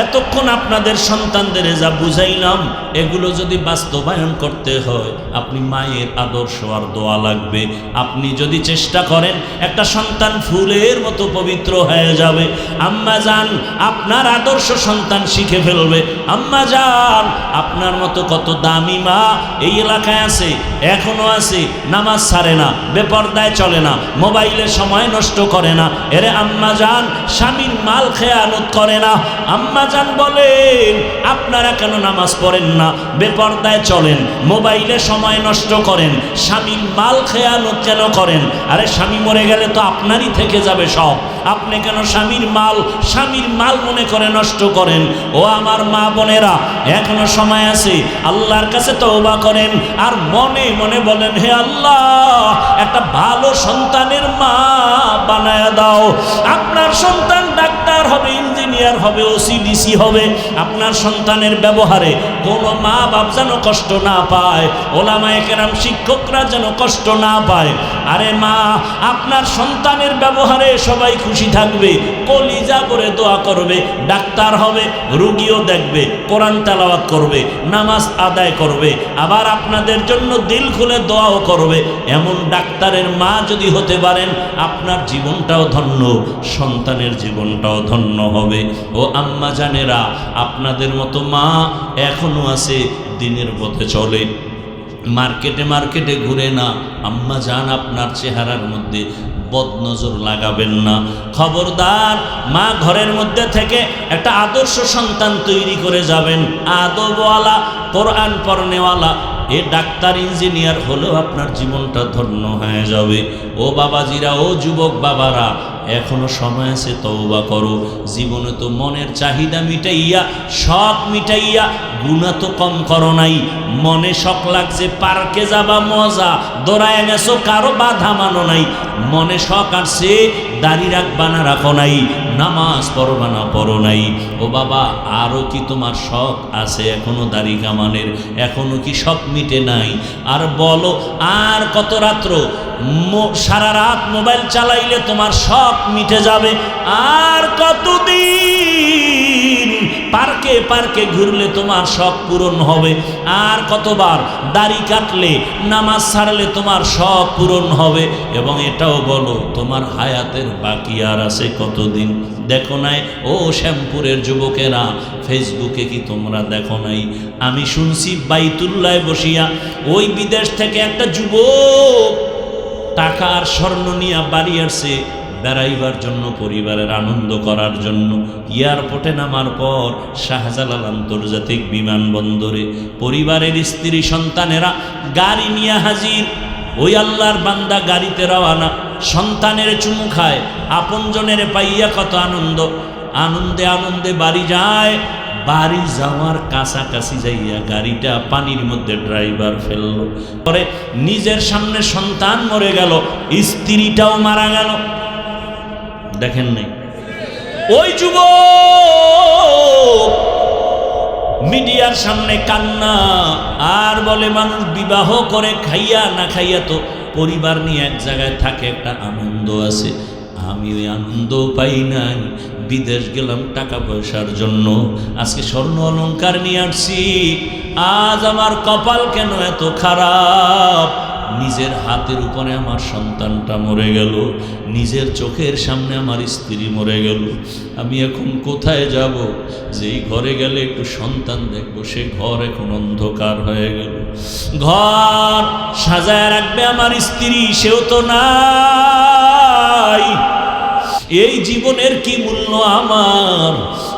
এতক্ষণ আপনাদের সন্তানদের যা বুঝাইলাম, এগুলো যদি বাস্তবায়ন করতে হয়, আপনি মায়ের আদর্শ আর দোয়া লাগবে। আপনি যদি চেষ্টা করেন, একটা সন্তান ফুলের মতো পবিত্র হয়ে যাবে। আম্মা জান, আপনার আদর্শ সন্তান শিখে ফেলবে। আম্মা জান, আপনার মতো কত দামি মা এই এলাকায় আছে, এখনো আছে, নামাজ ছাড়ে না, বেপরদায় চলে না, মোবাইলে সময় নষ্ট করে না। এরে আম্মা জান, স্বামীর মাল খেয়ানত করে না। আম্মা জান বলেন, আপনারা কেন নামাজ পড়েন না, বেপরদায় চলেন, মোবাইলে সময় নষ্ট করেন, স্বামীর মাল খেয়ানত কেন করেন? আরে স্বামী মরে গেলে তো আপনারই থেকে যাবে সব, আপনি কেন স্বামীর মাল মনে করে নষ্ট করেন? ও আমার মা বোনেরা, এখনো সময় আছে, আল্লাহর কাছে তওবা করেন আর মনে মনে বলেন, হে আল্লাহ, একটা ভালো সন্তানের মা বানায়া দাও। আপনার সন্তান ডাক্তার হবে, ইঞ্জিনিয়ার হবে, ওসি ডিসি হবে। আপনার সন্তানের ব্যবহারে কোনো মা বাপ যেন কষ্ট না পায়, ওলামায়ে কেরাম শিক্ষকরা যেন কষ্ট না পায়। আরে মা, আপনার সন্তানের ব্যবহারে সবাই খুশি থাকবে, কলিজা করে দোয়া করবে, ডাক্তার হবে, রুগীও দেখবে, কোরআন তেলাওয়াত করবে, নামাজ আদায় করবে, আবার আপনাদের জন্য দিল খুলে দোয়াও করবে। এমন ডাক্তারের মা যদি হতে পারেন, আপনার জীবনটাও ধন্য, সন্তানের জীবনটাও ধন্য হবে। ও আম্মা জানেরা, আপনাদের মতো মা এখনো আছে, দিনের পথে চলে, মার্কেটে মার্কেটে ঘুরে না। আম্মা জান, আপনার চেহারার মধ্যে বদনজর লাগাবেন না। খবরদার, মা ঘরের মধ্যে থেকে একটা আদর্শ সন্তান তৈরি করে যাবেন, আদবওয়ালা, কোরআন পড়নেওয়ালা। এ ডাক্তার ইঞ্জিনিয়ার হলেও আপনার জীবনটা ধন্য হয়ে যাবে। ও বাবাজিরা, ও যুবক বাবারা, এখনো সময় আছে, তওবা করো। জীবনে তো মনের চাহিদা মিটাইয়া, শখ মিটাইয়া গুনাহ তো কম করো নাই। মনে শখ লাগছে পার্কে যাবা, মজা, দৌড়ায় গেছো, কারো বাধা মানো নাই। মনে শখ আসছে দাড়ি রাখবা না, রাখো নাই। নামাজ পড়বা না, পড়ো নাই। ও বাবা, আরও কি তোমার শখ আছে এখনো দাড়ি কামানের? এখনো কি শখ মিটে নাই? আর বলো, আর কত রাত্র সারা রাত মোবাইল চালাইলে তোমার শখ মিটে যাবে? আর কতদিন পার্কে পার্কে ঘুরলে তোমার শখ পূরণ হবে? আর কতবার দাড়ি কাটলে, নামাজ ছাড়লে তোমার শখ পূরণ হবে? এবং এটাও বলো, তোমার হায়াতের বাকি আর আছে কতদিন? দেখো নাই ও শ্যামপুরের যুবকেরা, ফেসবুকে কি তোমরা দেখো নাই? আমি শুনছি বাইতুল্লায় বসিয়া ওই বিদেশ থেকে একটা যুবক টাকা আর স্বর্ণ নিয়ে বাড়ি আসছে বেড়াইবার জন্য, পরিবারের আনন্দ করার জন্য। এয়ারপোর্টে নামার পর শাহজালাল আন্তর্জাতিক বিমানবন্দরে পরিবারের স্ত্রী সন্তানেরা গাড়ি নিয়ে হাজির। ওই আল্লাহর বান্দা গাড়িতে রওয়ানা, সন্তানের চুমু খায়, আপনজনের পাইয়া কত আনন্দ। আনন্দে আনন্দে বাড়ি যায়। বাড়ি যাওয়ার কাছাকাছি যাইয়া গাড়িটা পানির মধ্যে ড্রাইভার ফেলল। পরে নিজের সামনে সন্তান মরে গেল, স্ত্রীটাও মারা গেল। দেখেন নাই? ওই যুবক মিডিয়ার সামনে কান্না, আর বলে মানুষ বিবাহ করে খাইয়া না খাইয়া তো পরিবার নিয়ে এক জায়গায় থাকে, একটা আনন্দ আছে। আমি ওই আনন্দ পাই নাই, বিদেশ গেলাম টাকা পয়সার জন্য, আজকে স্বর্ণ অলংকার নিয়ে আসছি। আজ আমার কপাল কেন এত খারাপ? নিজের হাতের উপরে আমার সন্তানটা মরে গেল, নিজের চোখের সামনে আমার স্ত্রী মরে গেল। আমি এখন কোথায় যাব? যেই ঘরে গেলে একটু সন্তান দেখবো, সে ঘর এখন অন্ধকার হয়ে গেল। ঘর সাজায় রাখবে আমার স্ত্রী, সেও তো নাই। এই জীবনের কি মূল্য আমার?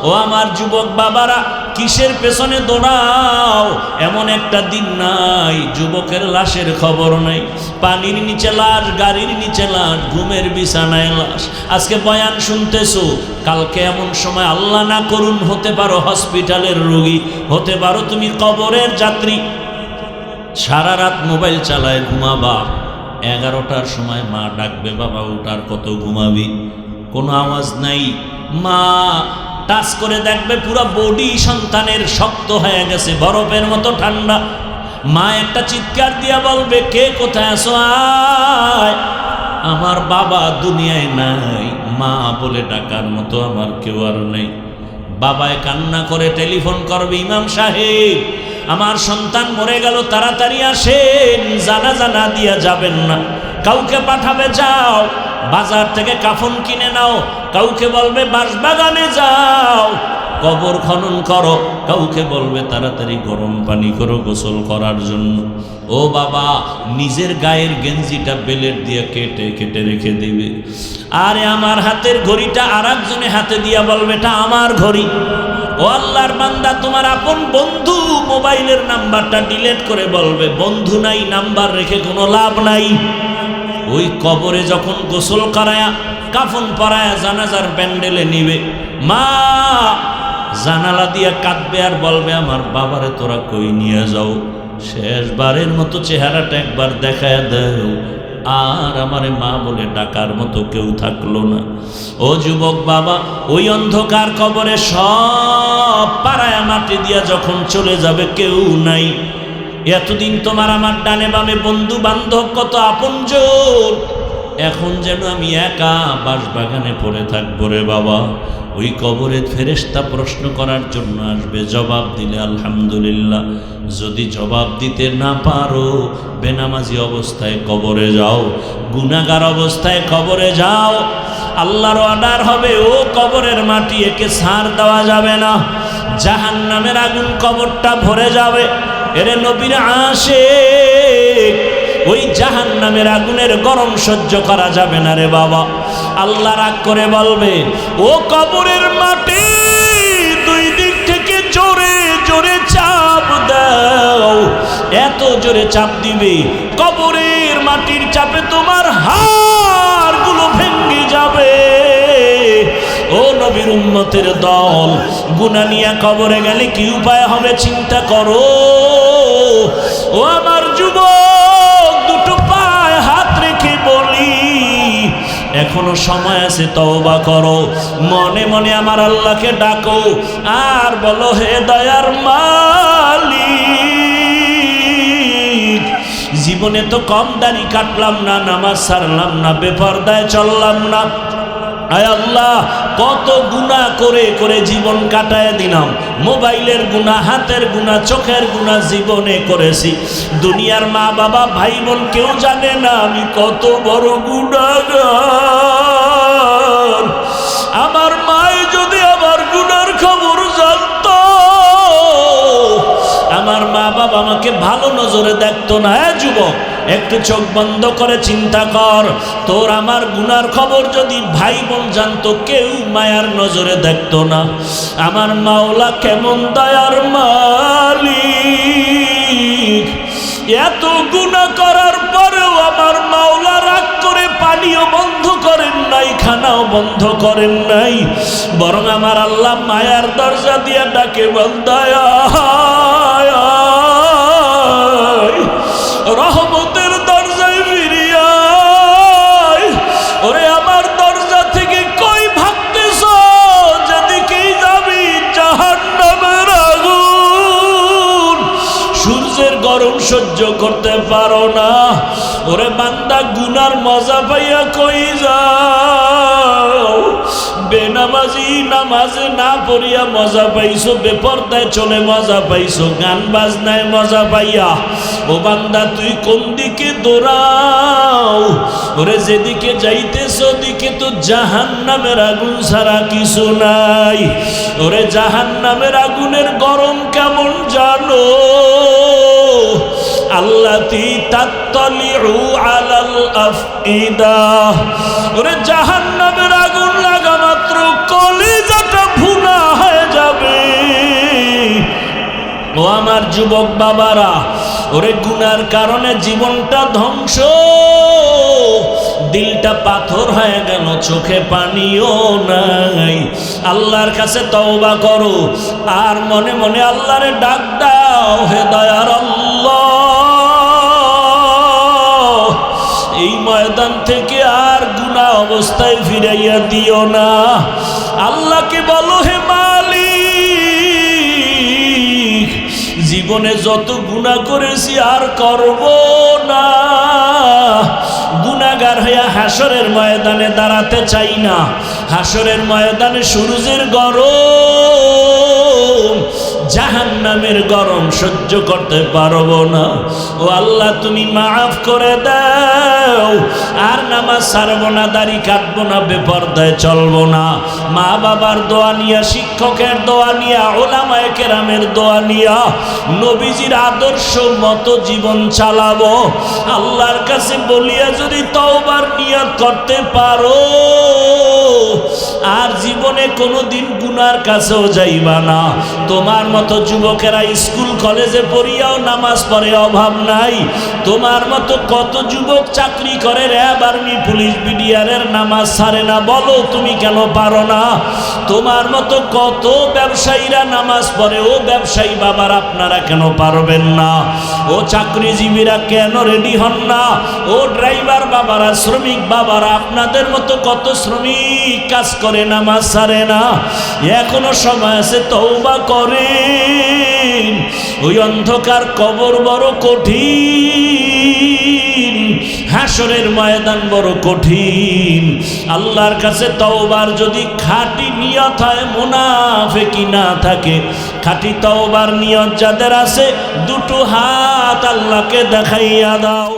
ও আমার যুবক বাবারা, কিসের পেছনে দৌড়াও? এমন একটা দিন নাই যুবকের লাশের খবর নাই। পানির নিচে লাশ, গাড়ির নিচে লাশ, ঘুমের বিছানায় লাশ। আজকে বয়ান শুনতেছো, কালকে এমন সময় আল্লাহ না করুন হতে পারো হসপিটালের রোগী, হতে পারো তুমি কবরের যাত্রী। সারা রাত মোবাইল চালায় ঘুমাবা, 11টার সময় মা ডাকবে, বাবা উঠার, কত ঘুমাবি? কোনো আওয়াজ নাই। মা টাচ করে দেখবে পুরো বডি সন্তানের শক্ত হয়ে গেছে, বরফের মতো ঠান্ডা। মা একটা চিৎকার দিয়া বলবে, কে কোথায় আছো? আয়। আমার বাবা দুনিয়ায় নাই, মা বলে ডাকার মতো আমার কেউ আর নেই। বাবায় কান্না করে টেলিফোন করবে, ইমাম সাহেব আমার সন্তান মরে গেল, তাড়াতাড়ি আসেন, জানাজা না দিয়া যাবেন না। কাউকে পাঠাবে, যাও বাজার থেকে কাফন কিনে নাও। কাউকে বলবে বাঁশবাগানে যাও, কবর খনন করো। কাউকে বলবে তাড়াতাড়ি গরম পানি করো গোসল করার জন্য। ও বাবা, নিজের গায়ের গেঞ্জিটা বেলেট দিয়ে কেটে কেটে রেখে দেবে। আরে আমার হাতের ঘড়িটা আর একজনে হাতে দিয়া বলবে, এটা আমার ঘড়ি। ও আল্লাহর বান্দা, তোমার আপন বন্ধু মোবাইলের নাম্বারটা ডিলিট করে বলবে, বন্ধু নাই, নাম্বার রেখে কোনো লাভ নাই। ওই কবরে যখন গোসল করায়া, কাফন পরায়া, জানাজার প্যান্ডেলে নিবে, মা জানালা দিয়া কাঁদবে আর বলবে, আমার বাবারে তোরা কই নিয়ে যাও, শেষবারের মতো চেহারাটা একবার দেখায় দাও। আর আমারে মা বলে ডাকার মতো কেউ থাকলো না। ও যুবক বাবা, ওই অন্ধকার কবরে সব পাড়ায় মাটি দিয়া যখন চলে যাবে, কেউ নাই। এতদিন তোমার আমার ডানে বামে বন্ধু বান্ধব, কত আপনজন, এখন যেন আমি একা বাঁশবাগানে পড়ে থাকবো রে বাবা। ওই কবরে ফেরেশতা প্রশ্ন করার জন্য আসবে, জবাব দিলে আলহামদুলিল্লাহ, যদি জবাব দিতে না পারো, বেনামাজি অবস্থায় কবরে যাও, গুনাহগার অবস্থায় কবরে যাও। আল্লাহর অর্ডার হবে, ও কবরের মাটি একে ছাড় দেওয়া যাবে না, জাহান্নামের আগুন কবরটা ভরে যাবে। এরে নবীর আশিক, ওই জাহান্নামের আগুনের গরম সহ্য করা যাবে না রে বাবা। আল্লাহ রাগ করে বলবে, ও কবরের মাটি দুই দিক থেকে জোরে জোরে চাপ দাও। এত জোরে চাপ দিবে, কবরের মাটির চাপে তোমার হাড়গুলো ভেঙে যাবে। নবীর উম্মতের দল গুনাহ নিয়ে কবরে গেলে কি উপায় হবে চিন্তা করো। ও আমার যুবক, দুটো পায়ে হাত রেখে বলি, এখনো সময় আছে, তওবা করো। মনে মনে আমার আল্লাহকে ডাকো আর বলো, হে দয়ার মালিক, জীবনে তো কম দাড়ি কাটলাম না, নামাজ ছাড়লাম না, বেপরদায় চললাম না। আয় আল্লাহ, কত গুনাহ করে করে জীবন কাটায় দিলাম। মোবাইলের গুনাহ, হাতের গুনাহ, চোখের গুনাহ জীবনে করেছি। দুনিয়ার মা বাবা ভাই বোন কেউ জানে না আমি কত বড় গুনাহগার। আমার মাই যদি আমার গুনার খবর জানতো, আমার মা বাবা আমাকে ভালো নজরে দেখতো না। হ্যাঁ যুবক, একটু চোখ বন্ধ করে চিন্তা কর, তোর আমার গুনার খবর যদি ভাই বোন জানতো, কেউ মায়ার নজরে দেখতো না। আমার মাওলা কেমন দয়ার মালিক, এত গুনাহ করার পরেও আমার মাওলা রাগ করে পানিও বন্ধ করেন নাই, খানাও বন্ধ করেন নাই, বরং আমার আল্লাহ মায়ার দরজা দিয়ে ডাকে, বান্দায়া রহমতের দরজায় ফিরিয়া আয়। ওরে আমার দরজা থেকে কই ভাগতেছ, যেদিকেই যাবি জাহান্নামের আগুন। সূর্যের গরম সহ্য করতে পারো না, ওরে বান্দা গুনার মজা পাইয়া কই যাও। বেনামাজি নামাজে না পড়িয়া মজা পাইছো, বেপরদায় চলে মজা পাইছো, গান বাজনায় মজা পাইয়া। ও বান্দা, তুই কোন দিকে দৌড়াও? ওরে যেদিকে যাইতেছ ওদিকে তো জাহান্নামের আগুন ছাড়া কিছু নাই। ওরে জাহান্নামের আগুনের গরম কেমন জানো? আল্লাতী তাত্তালিউ আলাল আফইদা। ওরে জাহান্নামের আগুন লাগা মাত্র কলিজাটা ভুনা হয়ে যাবে। ও আমার যুবক বাবারা, ওরে গুনার কারণে জীবনটা ধ্বংস, দিলটা পাথর হয়ে গেল, চোখে পানিও নাই। আল্লাহর কাছে তওবা করো আর মনে মনে আল্লাহরে ডাক দাও, হে দয়ার আল্লাহ, এই ময়দান থেকে আর গুনাহ অবস্থায় ফিরাইয়া দিও না। আল্লাহকে বলো, হে মালিক, জীবনে যত গুনাহ করেছি আর করব না। গুনাহগার হইয়া হাসরের ময়দানে দাঁড়াতে চাই না। হাসরের ময়দানে সূর্যের গরম, জাহান্নামের গরম সহ্য করতে পারবো না। ও আল্লাহ, তুমি মাফ করে দাও। আর নামাজ ছাড়বো না, দাড়ি কাটবো না, বেপরদায় চলবো না। মা বাবার দোয়া নিয়া, শিক্ষকের দোয়া নিয়া, ওলামায়ে কেরামের দোয়া নিয়া নবীজির আদর্শ মতো জীবন চালাবো। আল্লাহর কাছে বলিয়া যদি তওবার নিয়ত করতে পারো, আর জীবনে কোনোদিন গুনার কাছেও যাইবা না। তোমার মতো যুবকেরা স্কুল কলেজে পড়িয়াও নামাজ পড়ে, অভাব নাই। তোমার মতো কত যুবক চাকরি করে, র্যাব, আর্মি, পুলিশ, বিডিআরের নামাজ ছাড়ে না। বলো তুমি কেন পারো না? তোমার মতো কত ব্যবসায়ীরা নামাজ পড়ে, ও ব্যবসায়ী বাবার আপনারা কেন পারবেন না? ও চাকরিজীবীরা কেন রেডি হন না? ও ড্রাইভার বাবারা, শ্রমিক বাবারা, আপনাদের মতো কত শ্রমিক কাজ করে, নামাজ ছাড়ে না। এখনো সময় আছে, তওবা করেন। ওই অন্ধকার কবর বড় কঠিন, হাসরের ময়দান বড় কঠিন। আল্লাহর কাছে তওবার যদি খাঁটি নিয়ত হয়, মুনাফিকি না থাকে, খাঁটি তওবার নিয়ত যাদের আছে, দুটো হাত আল্লাহকে দেখাইয়া দাও।